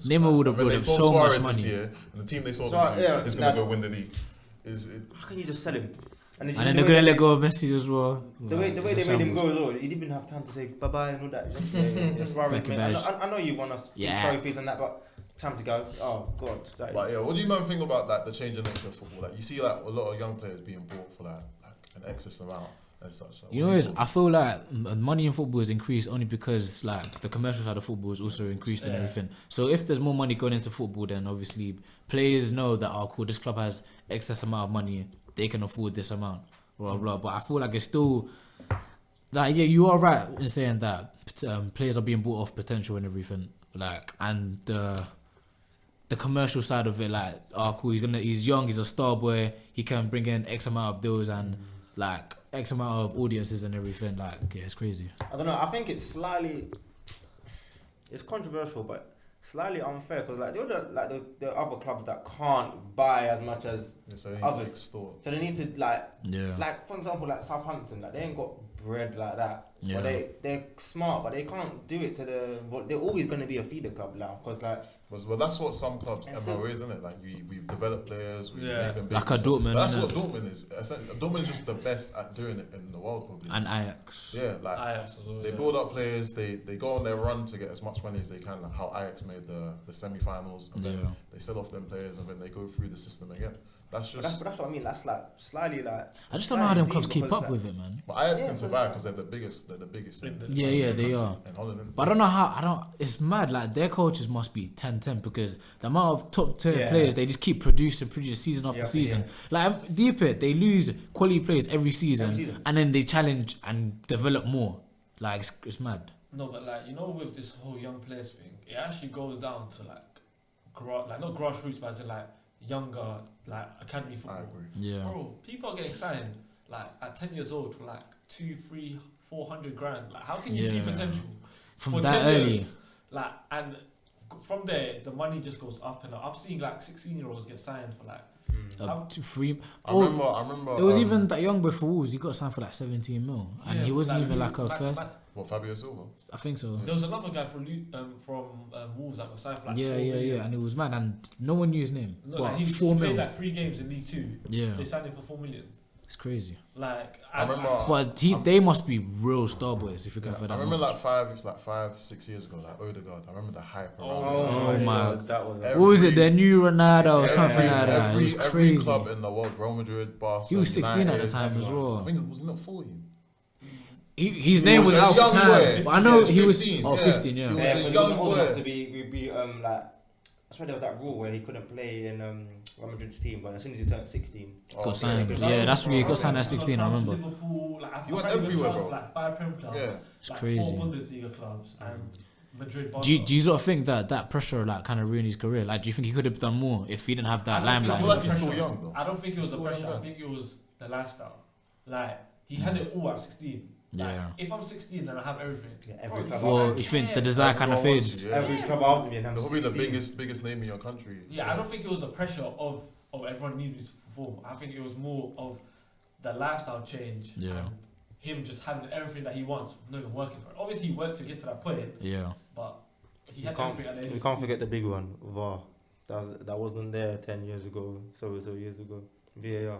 Speaker 2: Neymar
Speaker 1: Christ.
Speaker 2: would have
Speaker 1: I mean,
Speaker 2: brought
Speaker 1: they
Speaker 2: him
Speaker 1: sold
Speaker 2: so much
Speaker 1: Suarez
Speaker 2: money.
Speaker 1: this year, and the team they sold
Speaker 3: So,
Speaker 1: him to
Speaker 3: yeah,
Speaker 1: is going to
Speaker 3: nah.
Speaker 1: go win the league.
Speaker 3: How can you just sell him?
Speaker 2: And then they're gonna let go of Messi as well.
Speaker 3: The way they made him go as well, he didn't even have time to say bye bye and all that. Just Suarez,
Speaker 2: Thank you,
Speaker 3: man.
Speaker 2: Baj.
Speaker 3: I know you want us
Speaker 2: Yeah.
Speaker 3: trophies and that, but time to go. Oh God. That
Speaker 1: But
Speaker 3: is-
Speaker 1: yeah, what do you man think about like the change in nature of football? Like you see like a lot of young players being bought for like an excess amount and such. Like,
Speaker 2: You know, I feel like money in football has increased only because like the commercial side of football has also increased and everything. So if there's more money going into football, then obviously players know that cool, this club has excess amount of money, they can afford this amount, blah blah. But I feel like it's still like you are right in saying that players are being bought off potential and everything, like and the commercial side of it, like cool, he's young, he's a star boy, he can bring in X amount of deals and like X amount of audiences and everything. Like it's crazy.
Speaker 3: I don't know. I think it's controversial, but slightly unfair because like the other clubs that can't buy as much as
Speaker 1: so they need
Speaker 3: others.
Speaker 1: to extort.
Speaker 3: So they need to like for example like Southampton, like they ain't got bread like that.
Speaker 2: Yeah.
Speaker 3: But they're smart, but they can't do it to they're always going to be a feeder club now because like.
Speaker 1: But that's what some clubs
Speaker 3: And
Speaker 1: MO is, isn't it? Like we've developed players, we
Speaker 4: Yeah.
Speaker 1: make them big.
Speaker 2: Like a
Speaker 1: So
Speaker 2: Dortmund,
Speaker 1: that's
Speaker 2: innit?
Speaker 1: what Dortmund is. Dortmund is just the best at doing it in the world, probably.
Speaker 2: And Ajax.
Speaker 1: Yeah, like
Speaker 4: Ajax as well,
Speaker 1: they
Speaker 4: yeah.
Speaker 1: build up players, they go on their run to get as much money as they can. Like how Ajax made the semi-finals, and then they sell off them players, and then they go through the system again. That's
Speaker 3: But
Speaker 1: just.
Speaker 3: that's what I mean. That's like slightly like.
Speaker 2: I just don't know how them
Speaker 3: slightly
Speaker 2: clubs
Speaker 3: deep
Speaker 2: keep
Speaker 3: because,
Speaker 2: up
Speaker 3: like,
Speaker 2: with it, man.
Speaker 1: But Ajax
Speaker 3: Yeah,
Speaker 1: can
Speaker 3: so
Speaker 1: survive
Speaker 3: it's-
Speaker 1: because they're the biggest. They're the biggest.
Speaker 2: Yeah, they are.
Speaker 1: In Holland.
Speaker 2: But I don't know how. It's mad. Like their coaches must be 10-10 because the amount of top tier
Speaker 3: Yeah.
Speaker 2: players they just keep producing season after
Speaker 3: Yeah,
Speaker 2: season.
Speaker 3: yeah.
Speaker 2: Like deep it, they lose quality players every season,
Speaker 3: Every season.
Speaker 2: and then they challenge and develop more. Like it's mad.
Speaker 4: No, but like with this whole young players thing, it actually goes down to like not grassroots, but as in like younger like academy
Speaker 1: I
Speaker 4: football.
Speaker 1: agree.
Speaker 2: Yeah.
Speaker 4: Bro, people are getting signed like at 10 years old for like 2, 3, 400 grand. Like, how can you see
Speaker 2: Yeah.
Speaker 4: potential
Speaker 2: From
Speaker 4: for
Speaker 2: that
Speaker 4: 10
Speaker 2: early.
Speaker 4: years? Like, and from there, the money just goes up and up. I'm seeing like 16-year-olds get signed for like.
Speaker 2: Up to 3.
Speaker 1: I
Speaker 2: Oh,
Speaker 1: remember.
Speaker 2: there was even that young boy for Wolves. He got signed for like 17 mil, and he wasn't even like a first.
Speaker 1: What, Fabio Silva?
Speaker 2: I think so.
Speaker 4: There was another guy from Wolves that got signed for like
Speaker 2: Yeah,
Speaker 4: 4 million.
Speaker 2: and it was mad, and no one knew his name.
Speaker 4: No,
Speaker 2: What,
Speaker 4: like he
Speaker 2: 4
Speaker 4: played
Speaker 2: mil?
Speaker 4: like 3 games in League 2.
Speaker 2: Yeah,
Speaker 4: They signed him for 4 million.
Speaker 2: it's crazy.
Speaker 4: Like,
Speaker 1: I remember.
Speaker 2: But they must be real star boys if you go for that.
Speaker 1: I remember
Speaker 2: much.
Speaker 1: like 5, 6 years ago, like Odegaard. I remember the hype around
Speaker 4: Oh,
Speaker 1: it.
Speaker 2: Oh my.
Speaker 3: That was.
Speaker 1: Every-
Speaker 2: What was it? The new Ronaldo or something
Speaker 1: every,
Speaker 2: like that. It was
Speaker 1: every
Speaker 2: crazy.
Speaker 1: club in the world, Real Madrid, Barca.
Speaker 2: He was 16 at the
Speaker 1: United,
Speaker 2: time as well.
Speaker 1: I think it was not 14.
Speaker 2: His name was
Speaker 1: a
Speaker 2: out for
Speaker 1: young
Speaker 2: time.
Speaker 1: boy.
Speaker 2: But I know
Speaker 1: Yeah,
Speaker 2: he was
Speaker 1: 15,
Speaker 2: 15, yeah.
Speaker 1: He was
Speaker 3: Yeah,
Speaker 1: a
Speaker 3: but he
Speaker 1: young
Speaker 3: wasn't old enough
Speaker 1: boy.
Speaker 3: to be like. I swear there was that rule where he couldn't play in Real Madrid's team, but as soon as he turned 16,
Speaker 2: Got signed.
Speaker 3: because
Speaker 2: Yeah,
Speaker 3: I
Speaker 2: that's when he got signed at
Speaker 4: I've
Speaker 2: 16. I
Speaker 4: got
Speaker 2: remember.
Speaker 4: Liverpool, like, I've
Speaker 1: He went
Speaker 4: got
Speaker 1: everywhere,
Speaker 4: transfers,
Speaker 1: bro.
Speaker 4: like 5 Prem clubs,
Speaker 1: Yeah.
Speaker 2: It's
Speaker 4: like
Speaker 2: crazy.
Speaker 4: 4 Bundesliga clubs, and Madrid. Barca.
Speaker 2: Do you sort of think that pressure like kind of ruined his career? Like, do you think he could have done more if he didn't have that
Speaker 4: I don't think
Speaker 1: I
Speaker 2: limelight?
Speaker 1: feel
Speaker 4: it was
Speaker 1: like he's
Speaker 4: the
Speaker 1: still
Speaker 4: pressure.
Speaker 1: young, though.
Speaker 4: I don't think it was the
Speaker 1: Still
Speaker 4: pressure.
Speaker 1: young,
Speaker 4: I
Speaker 1: man.
Speaker 4: think it was the lifestyle. Like he had it all at 16. Like,
Speaker 2: Yeah.
Speaker 4: if I'm 16 and I have everything,
Speaker 3: Yeah, every
Speaker 4: bro,
Speaker 3: club
Speaker 4: you
Speaker 2: Well,
Speaker 4: don't
Speaker 2: you think
Speaker 4: care.
Speaker 2: the desire kind of
Speaker 1: Everyone
Speaker 2: fades?
Speaker 1: wants you,
Speaker 3: every club after me, and I'm
Speaker 1: They're probably the
Speaker 3: 16.
Speaker 1: biggest name in your country.
Speaker 4: Yeah, I don't think it was the pressure of everyone needs me to perform. I think it was more of the lifestyle change.
Speaker 2: Yeah.
Speaker 4: And him just having everything that he wants, not even working for it. Obviously, he worked to get to that point,
Speaker 2: Yeah.
Speaker 4: but he
Speaker 3: You
Speaker 4: had everything at the age
Speaker 3: we
Speaker 4: of
Speaker 3: can't
Speaker 4: 16.
Speaker 3: forget the big one, VAR. That wasn't there 10 years ago, so years ago. VAR.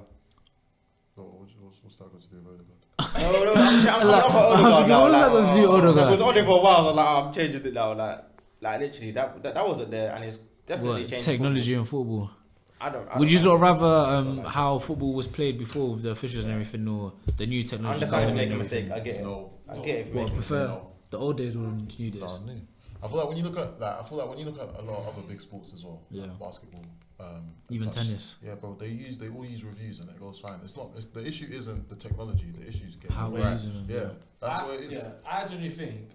Speaker 1: What's that got to do with Odegaard?
Speaker 3: No, I'm not for
Speaker 2: I was
Speaker 3: Odegaard
Speaker 2: thinking,
Speaker 3: now.
Speaker 2: what was that
Speaker 3: Like,
Speaker 2: supposed to do with Odegaard?
Speaker 3: it was only for a while. I was like, I'm changing it now. Like literally, that wasn't there, and it's definitely
Speaker 2: What,
Speaker 3: changed.
Speaker 2: technology in football?
Speaker 3: I don't.
Speaker 2: Would you
Speaker 3: know.
Speaker 2: not rather how football was played before with the officials and everything, or the new
Speaker 3: I
Speaker 2: technology?
Speaker 3: understand
Speaker 2: coming
Speaker 3: to
Speaker 2: in
Speaker 3: make a
Speaker 2: and
Speaker 3: mistake. I
Speaker 2: everything?
Speaker 3: get it.
Speaker 1: No.
Speaker 3: I get it. if you
Speaker 2: Well,
Speaker 3: make a
Speaker 2: prefer
Speaker 3: mistake.
Speaker 2: the old days wouldn't do this.
Speaker 1: Darn near. I feel like when you look at a lot of other big sports as well,
Speaker 2: Yeah.
Speaker 1: like basketball, and
Speaker 2: Even
Speaker 1: such.
Speaker 2: tennis.
Speaker 1: Yeah, bro, they all use reviews and it goes fine. The issue isn't the technology. The issue is getting
Speaker 2: How
Speaker 1: it
Speaker 2: we're
Speaker 1: right.
Speaker 2: using them.
Speaker 1: Yeah, that's what it is.
Speaker 4: Yeah, I genuinely think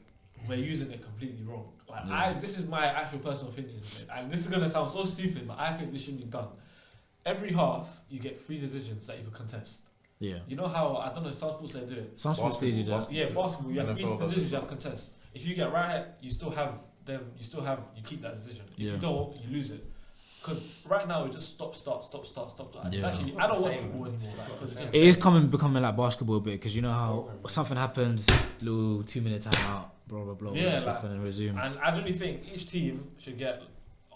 Speaker 4: we're using it completely wrong. Like this is my actual personal opinion, and this is gonna sound so stupid, but I think this should be done. Every half, you get 3 decisions that you could contest.
Speaker 2: Yeah.
Speaker 4: You know how I don't know some sports they do it.
Speaker 2: Some sports they do that.
Speaker 1: Basketball.
Speaker 4: Yeah, basketball. You have 3
Speaker 1: NFL does
Speaker 4: decisions
Speaker 1: it.
Speaker 4: you have to contest. If you get right, you still have them. You keep that decision. If
Speaker 2: Yeah.
Speaker 4: you don't, you lose it. Because right now it's just stop, start. Like, it's
Speaker 2: Yeah.
Speaker 4: actually,
Speaker 3: It's
Speaker 4: I
Speaker 3: not
Speaker 4: don't
Speaker 3: the
Speaker 4: watch
Speaker 3: same,
Speaker 4: football
Speaker 3: man.
Speaker 4: anymore. Like, 'cause it's just
Speaker 2: It is becoming like basketball a bit because you know how something happens, little 2-minute timeout, blah blah blah,
Speaker 4: Yeah,
Speaker 2: and stuff,
Speaker 4: like-
Speaker 2: and then resume.
Speaker 4: And I don't think each team should get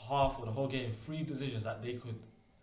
Speaker 4: half or the whole game 3 decisions that they could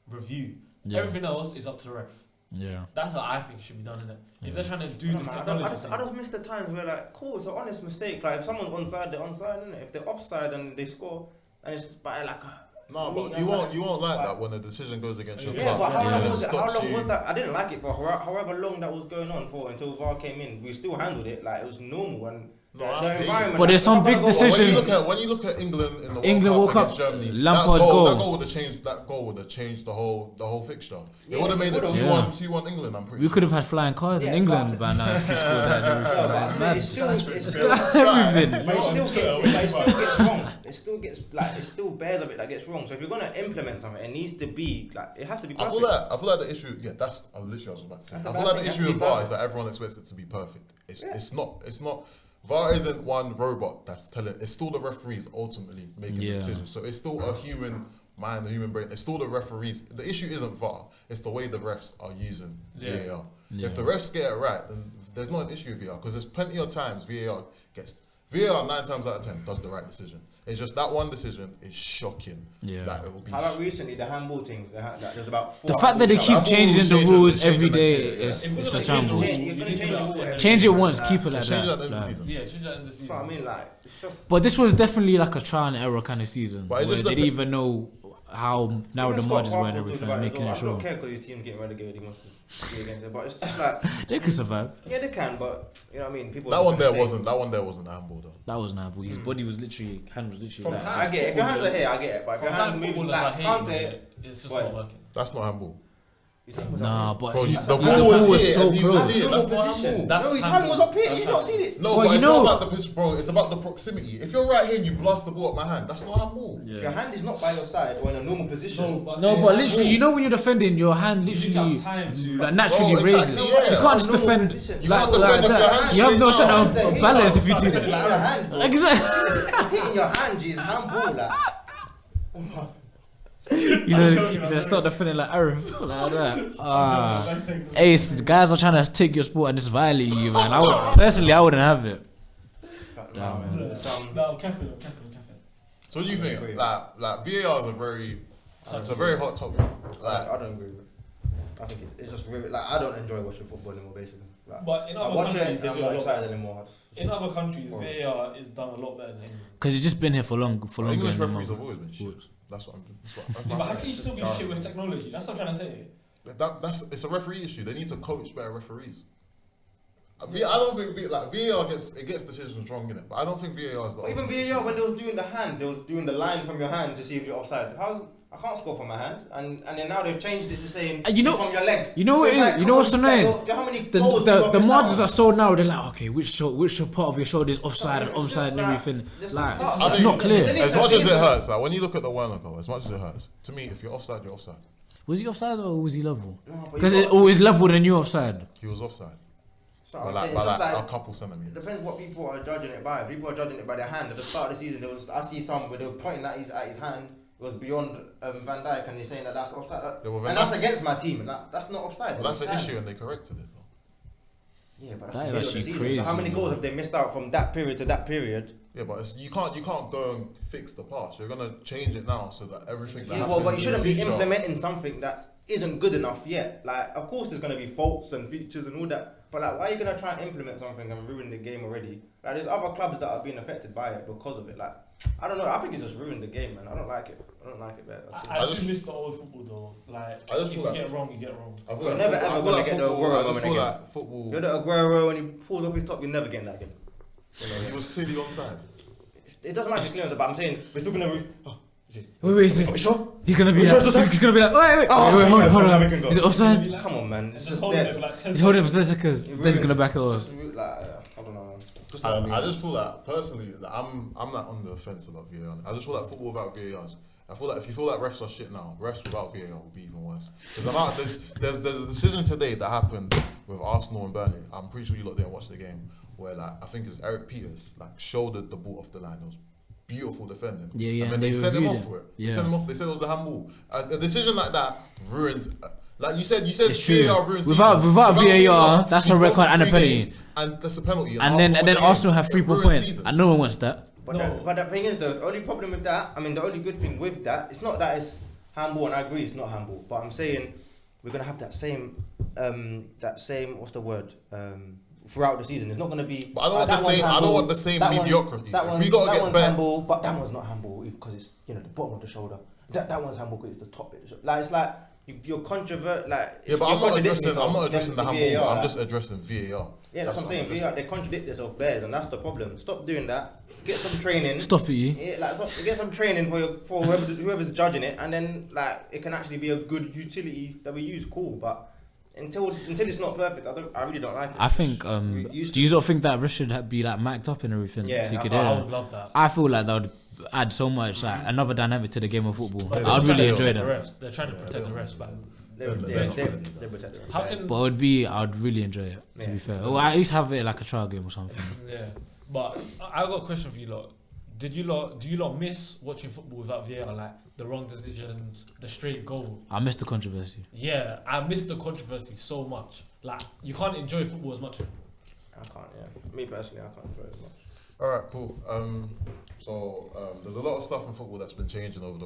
Speaker 4: review.
Speaker 2: Yeah.
Speaker 4: Everything else is up to the ref.
Speaker 2: Yeah.
Speaker 4: That's what I think should be done in it.
Speaker 2: Yeah.
Speaker 4: If they're trying to do this
Speaker 3: I
Speaker 4: technology,
Speaker 3: just miss the times where like, cool, it's an honest mistake. Like if someone's onside, they're onside, innit? If they're offside and they score, and it's by like.
Speaker 1: No, but you won't like that when the decision goes against your
Speaker 3: Yeah,
Speaker 1: club.
Speaker 3: but how
Speaker 1: and
Speaker 3: long
Speaker 1: it
Speaker 3: was it? How
Speaker 1: stops
Speaker 3: long
Speaker 1: you.
Speaker 3: was that? I didn't like it for however long that was going on for until VAR came in. We still handled it like it was normal and
Speaker 1: No,
Speaker 3: the
Speaker 1: I hate it.
Speaker 3: environment.
Speaker 2: But there's some
Speaker 3: I'm not
Speaker 2: big
Speaker 3: gonna go-
Speaker 2: decisions-
Speaker 1: When you look at England in the
Speaker 2: England
Speaker 1: World Cup
Speaker 2: World
Speaker 1: against
Speaker 2: Cup,
Speaker 1: Germany,
Speaker 2: Lampard's
Speaker 1: that
Speaker 2: goal.
Speaker 1: goal would have changed. That goal would have changed the whole fixture. It
Speaker 3: Yeah,
Speaker 1: would have made it
Speaker 3: would've.
Speaker 1: 2-1 England. I'm pretty
Speaker 2: We
Speaker 1: sure.
Speaker 2: could have had flying cars in
Speaker 3: Yeah,
Speaker 2: England
Speaker 3: but-
Speaker 2: by now if we scored that and everything.
Speaker 3: Yeah,
Speaker 2: Like,
Speaker 3: but
Speaker 2: it's mad.
Speaker 3: it's still
Speaker 2: Everything.
Speaker 3: But it still
Speaker 4: You're on
Speaker 3: gets wrong. It still bears a bit that gets wrong. So if you're gonna implement something, it needs to be like it has to be
Speaker 1: I
Speaker 3: perfect.
Speaker 1: feel like the issue. Yeah, that's literally what I was about to say.
Speaker 3: That's
Speaker 1: I
Speaker 3: the
Speaker 1: feel
Speaker 3: bad
Speaker 1: like the
Speaker 3: thing,
Speaker 1: issue
Speaker 3: it has
Speaker 1: with
Speaker 3: to be
Speaker 1: VAR is
Speaker 3: perfect.
Speaker 1: that everyone expects it to be perfect. It's
Speaker 3: Yeah.
Speaker 1: it's not. VAR isn't one robot that's telling. It's still the referees ultimately making the
Speaker 2: Yeah.
Speaker 1: decision. So it's still a human mind, a human brain. It's still the referees. The issue isn't VAR. It's the way the refs are using VAR.
Speaker 2: Yeah.
Speaker 1: If the refs get it right, then there's not an issue with VAR because there's plenty of times VAR 9 times out of 10 does the right decision. It's just that one decision is shocking.
Speaker 2: Yeah.
Speaker 1: That it will be.
Speaker 3: How about recently the handball thing? There's about 4.
Speaker 2: The fact that they
Speaker 3: handballs
Speaker 2: keep
Speaker 3: out.
Speaker 2: changing the
Speaker 1: Changing
Speaker 2: rules
Speaker 1: the
Speaker 2: every
Speaker 1: next
Speaker 2: day
Speaker 1: year, yeah.
Speaker 2: is
Speaker 4: If we're
Speaker 2: it's a
Speaker 4: gonna change
Speaker 2: shambles.
Speaker 4: the
Speaker 3: You're
Speaker 4: You
Speaker 3: gonna
Speaker 4: need
Speaker 3: change
Speaker 4: to
Speaker 3: the
Speaker 4: know.
Speaker 3: rule
Speaker 2: Change it
Speaker 3: every
Speaker 2: once,
Speaker 3: time.
Speaker 2: keep it like
Speaker 1: Let's change that
Speaker 2: that.
Speaker 1: in the
Speaker 2: like.
Speaker 1: season.
Speaker 4: Yeah, change that in the
Speaker 3: That's
Speaker 4: season.
Speaker 3: what I mean. Like it's just.
Speaker 2: But this was definitely like a trial and error kind of season
Speaker 1: But it
Speaker 2: where
Speaker 1: just
Speaker 2: they didn't
Speaker 1: dep-
Speaker 2: even know how narrow the margins were and everything, making it
Speaker 3: I
Speaker 2: sure
Speaker 3: don't care because his team's getting relegated. He wants to be against it, but it's just like
Speaker 2: they could survive.
Speaker 3: yeah, they can, but you know what I mean. People.
Speaker 1: That one there wasn't a handball though.
Speaker 2: That was not. His body was literally, hand was literally.
Speaker 4: From
Speaker 2: like,
Speaker 4: time-
Speaker 3: I get it. If your hands are here, I get it. But if your hands move like can't it,
Speaker 4: it's just
Speaker 3: Why?
Speaker 4: not working.
Speaker 1: That's not handball.
Speaker 2: nah, but
Speaker 1: Bro,
Speaker 2: his
Speaker 1: the
Speaker 2: ball
Speaker 1: ball
Speaker 2: was
Speaker 1: here
Speaker 2: so
Speaker 1: and he was
Speaker 2: close.
Speaker 1: here. That's not handball.
Speaker 3: No, his hand was up here. You not seen it.
Speaker 1: No,
Speaker 2: Well,
Speaker 1: but
Speaker 2: you
Speaker 1: it's
Speaker 2: know-
Speaker 1: not about the position, bro. It's about the proximity. If you're right here and you blast the ball at my hand, that's not handball.
Speaker 3: If your hand is not by your side or in a normal position.
Speaker 2: No, but literally, you know when you're defending, your hand literally like, naturally
Speaker 1: Bro,
Speaker 2: raises.
Speaker 1: exactly, yeah.
Speaker 2: You can't just
Speaker 3: Normal
Speaker 2: defend
Speaker 3: position.
Speaker 1: You
Speaker 2: like,
Speaker 1: can't defend
Speaker 2: like
Speaker 1: if your
Speaker 2: that.
Speaker 1: hand's
Speaker 2: You have no
Speaker 1: straight
Speaker 2: sense
Speaker 1: down.
Speaker 2: of balance if you do
Speaker 3: It's hitting
Speaker 2: that.
Speaker 3: your hand, bro.
Speaker 2: Exactly.
Speaker 3: It's hitting your hand, G. It's handball, like.
Speaker 2: He said, start defending like Arif. Like that. Ace, the guys are trying to take your sport and just violate you, man. Personally, I wouldn't have it.
Speaker 3: Damn, man. It's,
Speaker 4: No, careful.
Speaker 1: So what do you think? Like VAR is it's a very hot topic. Like
Speaker 3: I don't agree with it. I think it's just really, like I don't enjoy watching football anymore, basically. Like,
Speaker 4: But in
Speaker 3: I
Speaker 4: other
Speaker 3: watch it,
Speaker 4: countries, they
Speaker 3: I'm
Speaker 4: do a
Speaker 3: not
Speaker 4: lot.
Speaker 3: excited anymore.
Speaker 4: In other countries, VAR is done a lot better than England.
Speaker 2: Because he's just been here for longer.
Speaker 1: English
Speaker 2: than
Speaker 1: referees
Speaker 2: them.
Speaker 1: have always been shit. That's
Speaker 4: But
Speaker 1: my
Speaker 4: how
Speaker 1: point.
Speaker 4: can you still be shit with technology? That's what I'm trying to say.
Speaker 1: It's a referee issue. They need to coach better referees. I don't think VAR gets decisions wrong in it, but I don't think VAR is the
Speaker 3: But even
Speaker 1: ultimate
Speaker 3: VAR,
Speaker 1: issue.
Speaker 3: when they was doing the hand, they was doing the line from your hand to see if you're offside. I can't score from my hand, and then now they've changed it to saying
Speaker 2: You know-
Speaker 3: it's from your leg.
Speaker 2: you know what
Speaker 3: it's
Speaker 2: it is?
Speaker 3: like,
Speaker 2: You know
Speaker 3: come
Speaker 2: what's
Speaker 3: on, like,
Speaker 2: annoying?
Speaker 3: how many goals do you
Speaker 2: The
Speaker 3: got missed
Speaker 2: margins
Speaker 3: out?
Speaker 2: are so narrow. They're like, okay, which part of your shoulder is offside and
Speaker 3: It's just
Speaker 2: onside and
Speaker 3: like-
Speaker 2: everything.
Speaker 3: just
Speaker 2: Like,
Speaker 3: like-
Speaker 2: it's
Speaker 1: think
Speaker 2: not clear.
Speaker 3: They need
Speaker 1: As
Speaker 3: to
Speaker 1: much as it
Speaker 3: implement-
Speaker 1: hurts, like when you look at the Werner goal, as much as it hurts, to me, if you're offside, you're offside.
Speaker 2: Was he offside or was he level?
Speaker 3: No, but
Speaker 2: Because
Speaker 3: you
Speaker 2: it
Speaker 3: got-
Speaker 2: always level than you offside.
Speaker 1: He was offside.
Speaker 3: So
Speaker 1: By
Speaker 3: I'm
Speaker 1: like,
Speaker 3: saying,
Speaker 1: by
Speaker 3: it's just
Speaker 1: like
Speaker 3: like
Speaker 1: a couple
Speaker 3: it
Speaker 1: centimeters.
Speaker 3: depends what people are judging it by. People are judging it by their hand. At the start of the season, I see some where they were pointing at his hand. It was beyond Van Dijk, and he's saying that's offside.
Speaker 1: Yeah, well,
Speaker 3: and that's against my team, and that's not offside.
Speaker 1: Well, that's an
Speaker 3: It's
Speaker 1: issue,
Speaker 3: hand.
Speaker 1: and they corrected it. Though.
Speaker 3: Yeah, but
Speaker 2: That
Speaker 3: that's
Speaker 2: is
Speaker 3: the middle of the
Speaker 2: actually
Speaker 3: season.
Speaker 2: crazy,
Speaker 3: So how many
Speaker 2: man.
Speaker 3: goals have they missed out from that period to that period?
Speaker 1: Yeah, but you can't go and fix the past. You're gonna change it now so that everything that
Speaker 3: Yeah,
Speaker 1: happens
Speaker 3: but you
Speaker 1: in
Speaker 3: shouldn't
Speaker 1: the
Speaker 3: be
Speaker 1: future,
Speaker 3: implementing something that isn't good enough yet. Like, of course, there's gonna be faults and features and all that. But like, why are you gonna try and implement something and ruin the game already? Like, there's other clubs that are being affected by it because of it. Like, I don't know. I think it's just ruined the game, man. I don't like it. I don't like it, man.
Speaker 4: I
Speaker 1: just-
Speaker 4: do miss the old football though. Like,
Speaker 1: I just
Speaker 4: if
Speaker 1: feel
Speaker 4: you
Speaker 1: like-
Speaker 4: get wrong, you get wrong.
Speaker 1: I feel
Speaker 3: You're
Speaker 1: like
Speaker 3: never
Speaker 1: football-
Speaker 3: ever
Speaker 1: I feel
Speaker 3: gonna
Speaker 1: like
Speaker 3: get the
Speaker 1: football-
Speaker 3: Aguero
Speaker 1: I just
Speaker 3: moment
Speaker 1: feel
Speaker 3: again.
Speaker 1: like football.
Speaker 3: You're the Aguero when he pulls off his top, you're never getting that again.
Speaker 1: He was clearly onside.
Speaker 3: It doesn't matter if it's but I'm saying we're still gonna.
Speaker 2: Wait, is
Speaker 3: Are we
Speaker 2: it?
Speaker 3: sure?
Speaker 2: He's gonna be
Speaker 3: Are we sure
Speaker 2: like,
Speaker 3: it's offside?
Speaker 2: he's gonna be like, wait, hold on. Is it offside?
Speaker 3: Come on, man. It's
Speaker 4: Just
Speaker 3: just
Speaker 4: hold it
Speaker 3: there.
Speaker 4: for like 10
Speaker 2: He's holding it
Speaker 4: seconds.
Speaker 2: for 10 seconds. Then he's gonna back it off.
Speaker 3: Just, like, I don't know, man. Just
Speaker 1: I just feel that personally, that I'm not on the fence about VAR. I just feel like football without VARs. I feel like if you feel like refs are shit now, refs without VAR will be even worse. Because there's a decision today that happened with Arsenal and Burnley. I'm pretty sure you lot didn't watch the game, where like I think it's Eric Peters like shouldered the ball off the line. It was beautiful defending.
Speaker 2: Yeah,
Speaker 1: And then
Speaker 2: they
Speaker 1: they sent him
Speaker 2: reviewed
Speaker 1: off
Speaker 2: it.
Speaker 1: for it.
Speaker 2: Yeah.
Speaker 1: They sent him off. They said it was a handball. A decision like that ruins. Like you said
Speaker 2: It's true.
Speaker 1: VAR ruins
Speaker 2: Without
Speaker 1: seasons.
Speaker 2: VAR, that's
Speaker 1: he's
Speaker 2: a
Speaker 1: gone
Speaker 2: record
Speaker 1: to
Speaker 2: and a
Speaker 1: 3
Speaker 2: penalty.
Speaker 1: games, and that's a penalty.
Speaker 2: And then Arsenal have 3
Speaker 1: ruins
Speaker 2: points,
Speaker 1: seasons.
Speaker 2: and no one wants that.
Speaker 3: But,
Speaker 4: No.
Speaker 3: but the thing is, the only problem with that, I mean, the only good thing with that, it's not that it's handball, and I agree it's not handball, but I'm saying we're going to have that same, what's the word, throughout the season. It's not going to be.
Speaker 1: But I don't want
Speaker 3: that
Speaker 1: the
Speaker 3: one's
Speaker 1: same. I
Speaker 3: handball,
Speaker 1: don't want the same
Speaker 3: that one's-
Speaker 1: mediocrity.
Speaker 3: That
Speaker 1: If
Speaker 3: one's,
Speaker 1: we gotta
Speaker 3: that
Speaker 1: get
Speaker 3: one's
Speaker 1: better,
Speaker 3: handball, but that one's not handball because it's the bottom of the shoulder. That one's handball because it's the top bit. Of the shoulder. Like it's like you're controvert. Like
Speaker 1: yeah, but
Speaker 3: you're
Speaker 1: I'm not
Speaker 3: contradicting
Speaker 1: addressing. I'm not
Speaker 3: yourself
Speaker 1: addressing the
Speaker 3: against
Speaker 1: handball.
Speaker 3: VAR,
Speaker 1: I'm
Speaker 3: like.
Speaker 1: just addressing VAR.
Speaker 3: Yeah, that's what I'm saying.
Speaker 1: addressing.
Speaker 3: They contradict themselves bears, and that's the problem. Stop doing that. Get some training.
Speaker 2: Stop it, you.
Speaker 3: Yeah, like get some training for whoever's judging it, and then like it can actually be a good utility that we use. Cool, but until it's not perfect, I really don't like it.
Speaker 2: I think.
Speaker 3: We used
Speaker 2: Do you not think that Rich should be like mic'd up and everything?
Speaker 3: Yeah,
Speaker 2: so you could
Speaker 3: I
Speaker 2: hear
Speaker 4: I
Speaker 2: him?
Speaker 4: would love that.
Speaker 2: I feel like that would add so much, like another dynamic to the game of football.
Speaker 4: But
Speaker 2: I would
Speaker 4: they're
Speaker 2: really
Speaker 4: trying to
Speaker 2: enjoy
Speaker 4: protect
Speaker 2: that.
Speaker 4: the refs. They're trying to protect the refs, but
Speaker 3: They protect them.
Speaker 4: how can?
Speaker 2: But I would really enjoy it. To be
Speaker 3: Yeah.
Speaker 2: fair, or at least have it like a trial game or something.
Speaker 4: Yeah, but I got a question for you lot. Do you lot miss watching football without VAR, like the wrong decisions, the straight goal?
Speaker 2: I missed the controversy.
Speaker 4: Yeah, I miss the controversy so much. Like you can't enjoy football as much.
Speaker 3: I can't. Yeah, me personally, I can't enjoy it as much.
Speaker 1: All right, cool. There's a lot of stuff in football that's been changing over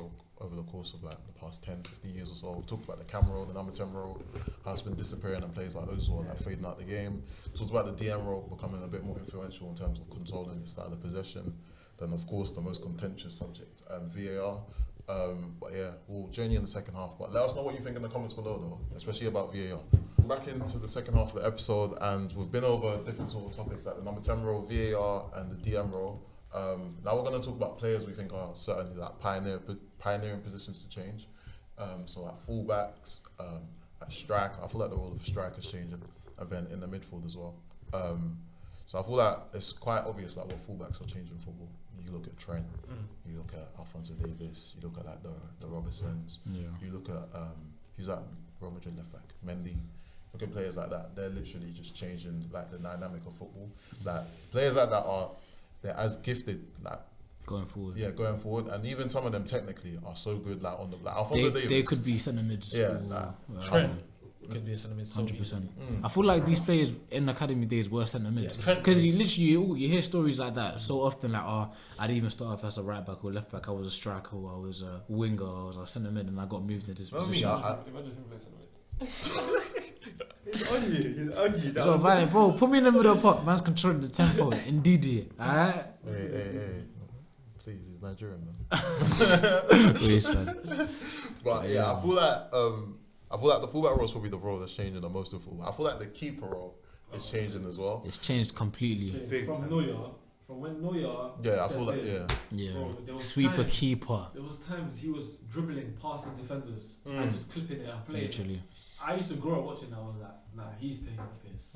Speaker 1: the course of like the past 10, 15 years or so. We talked about the camera roll, the number 10 roll, how it's been disappearing and players like Ozil like fading out the game. Talked about the DM roll becoming a bit more influential in terms of controlling the style of possession. Then of course the most contentious subject, VAR. But yeah, we'll journey in the second half. But let us know what you think in the comments below, though, especially about VAR. Back into the second half of the episode, and we've been over different sort of topics like the number 10 role, VAR, and the DM role. Now we're going to talk about players we think are certainly like pioneering positions to change. So like fullbacks, at striker, I feel like the role of striker is changing, and then in the midfield as well. So I feel like it's quite obvious like what fullbacks are changing football. You look at Trent, you look at Alphonso Davies, you look at like the Robertsons, you look at who's that Real Madrid left back, Mendy. Look at players like that. They're literally just changing like the dynamic of football. Like players like that they're as gifted like
Speaker 2: going forward.
Speaker 1: Yeah, going forward, and even some of them technically are so good. Like on the like Alphonso Davies,
Speaker 2: they could be centre mids.
Speaker 1: Yeah,
Speaker 4: Trent could be a centre mid.
Speaker 2: 100%. I feel like these players in academy days were centre mids because you hear stories like that so often. Like, I'd even start off as a right back or left back. I was a striker, or I was a winger, or I was a centre mid, and I got moved into this position.
Speaker 3: He's on you.
Speaker 2: So violent, bro. Put me in the middle of the park. Man's controlling the tempo. Indeed, alright.
Speaker 1: Hey. Please, he's Nigerian, man.
Speaker 2: Please, man.
Speaker 1: But yeah, I feel like the fullback role is probably the role that's changing the most in football. I feel like the keeper role is changing as well.
Speaker 2: It's changed completely.
Speaker 4: From Neuer, from when Neuer.
Speaker 1: Yeah, I feel like
Speaker 2: Bro, sweeper
Speaker 4: times,
Speaker 2: keeper.
Speaker 4: There was times he was dribbling, passing defenders, and just clipping it and playing.
Speaker 2: Literally.
Speaker 4: I used to grow up watching that. I was like, nah, he's taking the piss.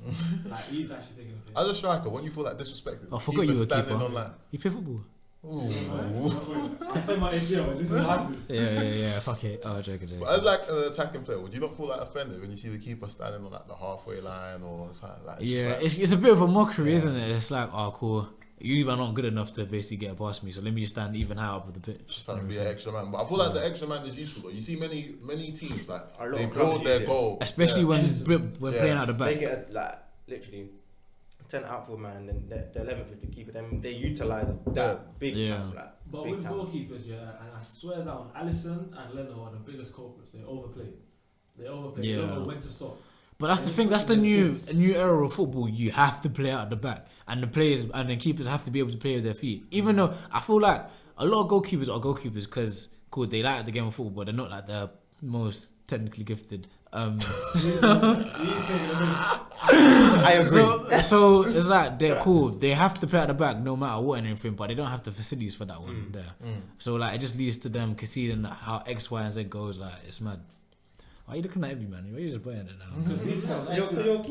Speaker 4: Like he's actually taking the piss.
Speaker 1: As a striker, when you feel like disrespected,
Speaker 2: I forgot you were a keeper.
Speaker 1: on like,
Speaker 2: you play football?
Speaker 1: ooh.
Speaker 4: I tell my ACL when this is happens.
Speaker 2: Yeah. Fuck it. Oh, joking.
Speaker 1: But as like an attacking player, would you not feel like offended when you see the keeper standing on like the halfway line or something like?
Speaker 2: It's a bit of a mockery, isn't it? It's like, oh, cool. You are not good enough to basically get past me, so let me just stand even higher up with the pitch.
Speaker 1: Just trying to be an extra man, but I feel like the extra man is useful. Though. You see many teams like they
Speaker 3: of
Speaker 1: build their goal,
Speaker 2: especially when we're playing out the back.
Speaker 3: Make it like literally 10 outfield man, and the 11th is the keeper. Then they utilize that big time. Like,
Speaker 4: but with goalkeepers, and I swear down, Alisson and Leno are the biggest culprits. They overplay. They don't know when to stop.
Speaker 2: But that's the thing. That's the new era of football. You have to play out the back, and the players and the keepers have to be able to play with their feet. Even though I feel like a lot of goalkeepers are goalkeepers because they like the game of football, but they're not like the most technically gifted.
Speaker 3: I agree.
Speaker 2: So it's like they're cool. They have to play at the back no matter what and everything, but they don't have the facilities for that one there. So like it just leads to them conceding how X, Y, and Z goes. Like it's mad. Why are you looking at every man? Why are you just playing it now?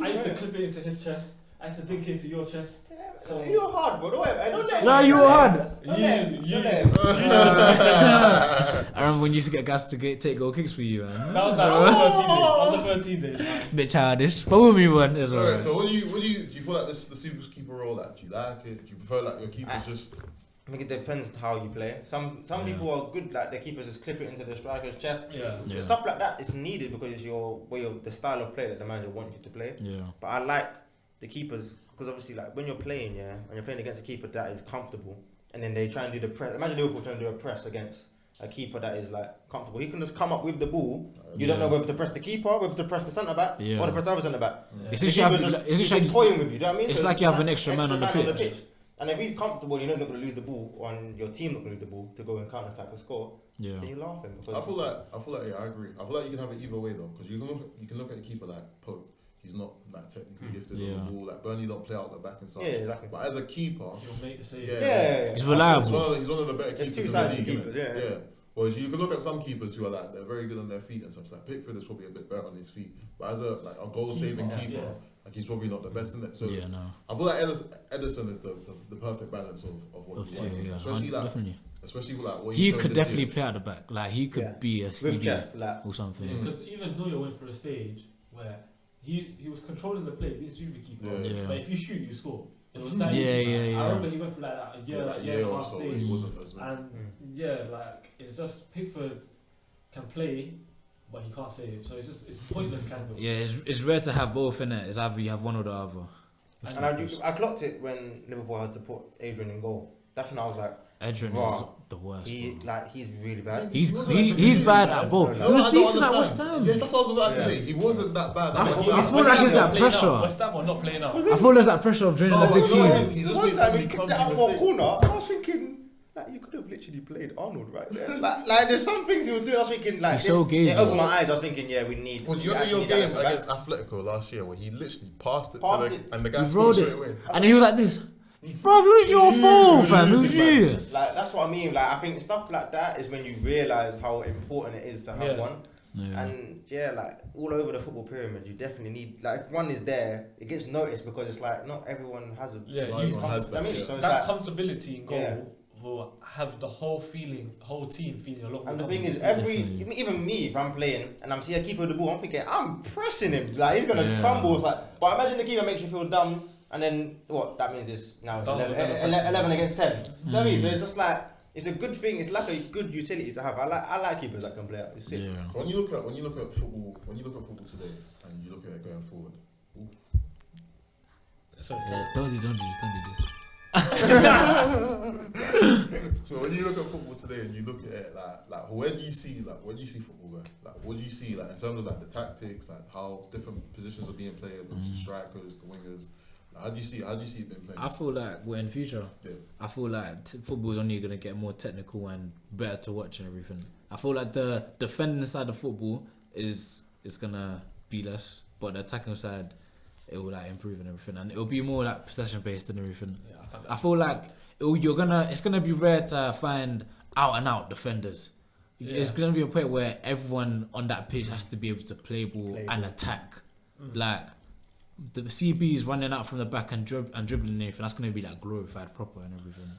Speaker 4: I used to clip it into his chest. I used to dink it into your chest.
Speaker 3: So you're hard, bro.
Speaker 2: No, you were hard. I remember when you used to get guys to take goal kicks for you, man.
Speaker 4: That was like on the 13 days.
Speaker 2: Bit childish, but with me one as well.
Speaker 1: Alright, so what do you feel like the super keeper role? Like, do you like it? Do you prefer like your keeper just?
Speaker 3: I think it depends how you play. Some people are good, like their keepers just clip it into the striker's chest.
Speaker 2: Yeah.
Speaker 3: Stuff like that is needed because it's your way of the style of play that the manager wants you to play.
Speaker 2: Yeah.
Speaker 3: But I like the keepers because obviously, like when you're playing, and you're playing against a keeper that is comfortable, and then they try and do the press. Imagine Liverpool trying to do a press against a keeper that is like comfortable. He can just come up with the ball. You don't know whether to press the keeper, whether to press the centre back, or to press the other centre back.
Speaker 2: It's just like
Speaker 3: toying with you. Do you know what I mean?
Speaker 2: It's like you have an extra man on the pitch.
Speaker 3: And if he's comfortable, you know not going to lose the ball, on your team not going to lose the ball to go and counter attack and score. Then you're laughing.
Speaker 1: I feel like I agree. I feel like you can have it either way though, because you can look at a keeper like Pope. He's not like technically gifted on the ball. Like Burnley don't play out the back and such.
Speaker 3: Yeah, exactly.
Speaker 1: But as a keeper,
Speaker 4: he'll make the save.
Speaker 2: He's reliable.
Speaker 1: He's one of the better
Speaker 3: There's
Speaker 1: keepers
Speaker 3: two
Speaker 1: in
Speaker 3: sides
Speaker 1: the
Speaker 3: to
Speaker 1: league.
Speaker 3: keepers,
Speaker 1: Yeah. Well, you can look at some keepers who are like they're very good on their feet and stuff. Like Pickford is probably a bit better on his feet, but as a goal saving keeper. Like he's probably not the best in it. So I feel like Ederson is the perfect balance of what you want. Especially like
Speaker 2: definitely.
Speaker 1: Especially like what
Speaker 2: he could definitely play at the back. Like he could be a CD or something.
Speaker 4: Because even Neuer went through a stage where he was controlling the play, being super keeper. But if you shoot, you score. It was that easy. I remember he went for like that a year and a half stage.
Speaker 1: He wasn't as well.
Speaker 4: And like it's just Pickford can play, but he can't save. So it's pointless kind of.
Speaker 2: Yeah, it's rare to have both in it. It's either you have one or the other.
Speaker 3: And I clocked it when Liverpool had to put Adrian in goal. That's when I was like,
Speaker 2: Adrian is the worst.
Speaker 3: He's really bad.
Speaker 2: He's bad at both. He was decent at West Ham.
Speaker 1: Yeah, that's what I was about to say. He wasn't that bad.
Speaker 2: I feel like it's that pressure.
Speaker 4: West Ham are not playing out.
Speaker 2: I feel there's that pressure of joining the big team.
Speaker 1: He's just made so many clumsy mistakes.
Speaker 3: Corner. I was thinking, like you could have literally played Arnold right there. like there's some things he was doing. I was thinking like,
Speaker 2: so
Speaker 3: it opened my eyes. I was thinking, yeah, we need.
Speaker 1: Well, do you remember your game against Atletico last year where he literally passed it and the guy
Speaker 2: He
Speaker 1: scored
Speaker 2: rolled
Speaker 1: straight away?
Speaker 2: And he was like this. Bro, who's your fault, fam? Who's you?
Speaker 3: Like that's what I mean. Like I think stuff like that is when you realise how important it is to have one.
Speaker 2: Yeah.
Speaker 3: And like all over the football pyramid, you definitely need like if one is there, it gets noticed because it's like not everyone has a.
Speaker 4: Yeah,
Speaker 1: everyone has that.
Speaker 3: I mean, so it's
Speaker 4: that
Speaker 3: like,
Speaker 4: comfortability in goal will have the whole team feeling a lot more.
Speaker 3: and the thing is, even me, if I'm playing and I'm seeing a keeper with the ball, I'm thinking I'm pressing him. Like he's gonna crumble. It's like, but imagine the keeper makes you feel dumb. And then what that means is now 11 against 10. You know what I mean? So it's just like it's a good thing. It's like a good utility to have. I like keepers that can play out. It's sick.
Speaker 2: Yeah.
Speaker 1: So when you look at football today and you look at it going forward,
Speaker 4: Sorry.
Speaker 2: Don't do this.
Speaker 1: So when you look at football today and you look at it like where do you see football going? Like what do you see like in terms of like the tactics, like how different positions are being played, the strikers, the wingers. How do you see it being played?
Speaker 2: I feel like we're in the future.
Speaker 1: Yeah.
Speaker 2: I feel like football is only going to get more technical and better to watch and everything. I feel like the defending side of football is going to be less, but the attacking side, it will like improve and everything, and it will be more like possession based and everything.
Speaker 4: Yeah,
Speaker 2: I feel like it's gonna be rare to find out and out defenders. Yeah. It's gonna be a point where everyone on that pitch has to be able to play ball and attack. Like the CBs running out from the back and dribbling and everything. That's gonna be like glorified proper and everything.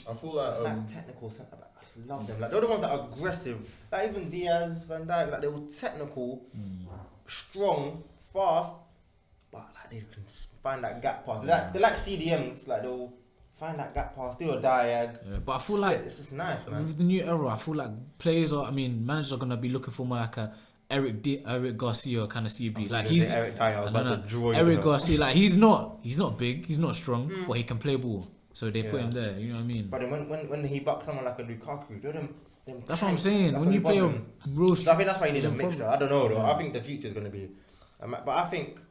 Speaker 1: I feel like
Speaker 3: it's like technical centre back. I love them. Like they're the ones that are aggressive. Like even Diaz, Van Dijk, like they were technical, strong, fast, but like they can find that gap pass. They're like CDMs. Like they'll find that gap pass, do a diag.
Speaker 2: Yeah, but I feel like
Speaker 3: it's just nice, man.
Speaker 2: With the new era, I feel like managers are gonna be looking for more like a Eric Garcia kind of CB. Like he's
Speaker 3: Eric Dyer. I was about to draw
Speaker 2: Eric Garcia. Like he's not big, he's not strong, but he can play ball. So they put him there. You know what I mean?
Speaker 3: But then when he bucks someone like a Lukaku, do them.
Speaker 2: That's what I'm saying. When you play a real,
Speaker 3: I think that's why you need a mixture. I don't know though. I think the future is gonna be, but I think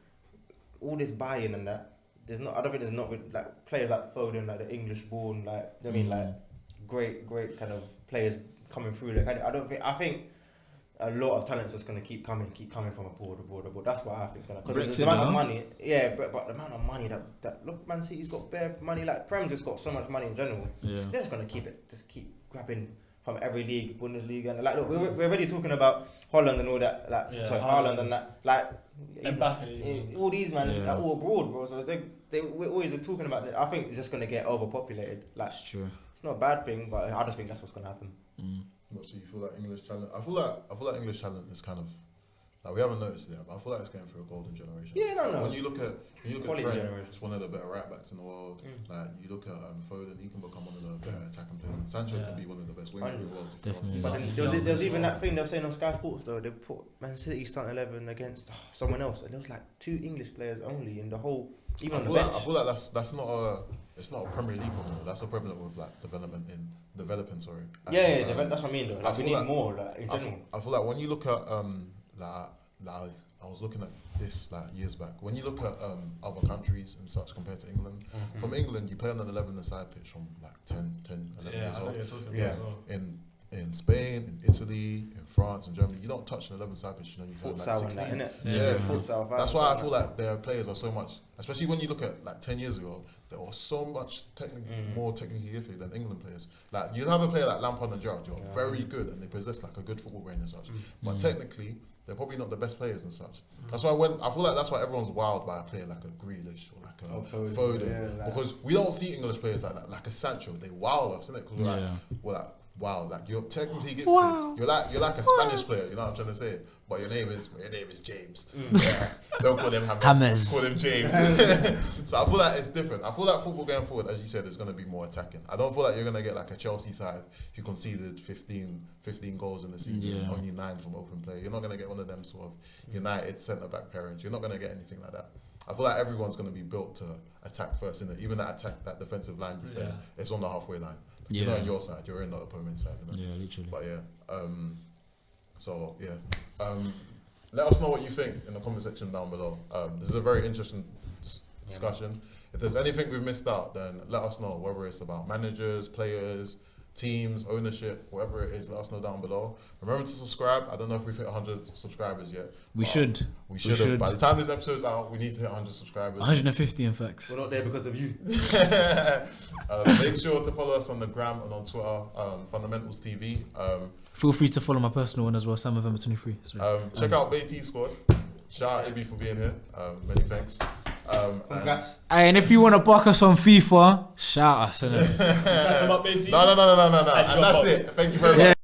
Speaker 3: all this buy-in and that. I don't think there's not with like players like Foden, like the English born, like I mean, like great kind of players coming through. Like I think a lot of talent's just gonna keep coming from abroad. That's what I think is gonna. Because the amount of money, but the amount of money that look, Man City's got bare money. Like Prem just got so much money in general.
Speaker 2: Yeah.
Speaker 3: So they're just gonna keep grabbing from every league, Bundesliga, and like look, we're already talking about Holland and all that, Haaland and that, like
Speaker 4: Mbappe,
Speaker 3: all these man, like, all abroad, bro. So we're always talking about it. I think it's just gonna get overpopulated. Like
Speaker 2: that's true.
Speaker 3: It's not a bad thing, but I just think that's what's gonna happen.
Speaker 1: So you feel like English talent? I feel like English talent is kind of like we haven't noticed it yet, but I feel like it's going through a golden generation.
Speaker 3: Yeah, no.
Speaker 1: When you look at Trent,
Speaker 3: generation.
Speaker 1: it's one of the better right backs in the world. Like you look at Foden, he can become one of the better attacking players. Sancho can be one of the best wingers in the world.
Speaker 2: Definitely.
Speaker 3: But there's even that thing they were saying on Sky Sports though. They put Man City starting 11 against someone else, and there was like 2 English players only in the whole. Even on the bench.
Speaker 1: I feel like that's not a Premier League problem. That's a problem with like developing. That's
Speaker 3: what I mean though. Like, we need more. Like, in general.
Speaker 1: I feel like when you look at I was looking at this like years back. When you look at other countries and such compared to England, from England you play on an 11-a-side pitch from like 10, 11 years old. In Spain, in Italy, in France, and Germany, you don't touch an 11-side pitch. You play like 16. That's why I feel like their players are so much, especially when you look at like 10 years ago, they were so much more technically gifted than England players. Like you have a player like Lampard and Gerrard, who are very good and they possess like a good football brain and such. But technically, they're probably not the best players and such. That's why I feel like that's why everyone's wild by a player like a Grealish or like a Foden, because we don't see English players like that, like a Sancho. They wow us, innit? Because we're like, wow, like you're technically gifted. Wow. You're like a Spanish player. You know what I'm trying to say? But your name is James. Don't call them James. Call them James. So I feel like it's different. I feel like football going forward, as you said, is going to be more attacking. I don't feel like you're going to get like a Chelsea side who conceded 15 goals in the season, only 9 from open play. You're not going to get one of them sort of United centre back pairings. You're not going to get anything like that. I feel like everyone's going to be built to attack first, innit? Even that defensive line there, it's on the halfway line. You're not on your side, you're in the opponent's side. Innit?
Speaker 2: Yeah, literally.
Speaker 1: But let us know what you think in the comment section down below. This is a very interesting discussion. If there's anything we've missed out, then let us know, whether it's about managers, players, teams, ownership, whatever it is, let us know down below. Remember to subscribe. I don't know if we've hit 100 subscribers yet.
Speaker 2: We should.
Speaker 1: We should have. By the time this episode's out, we need to hit 100 subscribers.
Speaker 2: 150 in fact.
Speaker 3: We're not there because of you.
Speaker 1: Make sure to follow us on the gram and on Twitter, Fundamentals TV.
Speaker 2: Feel free to follow my personal one as well, Sam November 23.
Speaker 1: Check out BT Squad. Shout out Ibby for being here. Many thanks.
Speaker 3: Congrats.
Speaker 2: And if you want to buck us on FIFA, shout us. Innit?
Speaker 4: Catch them up, Benty.
Speaker 1: No. And that's it. Thank you very much.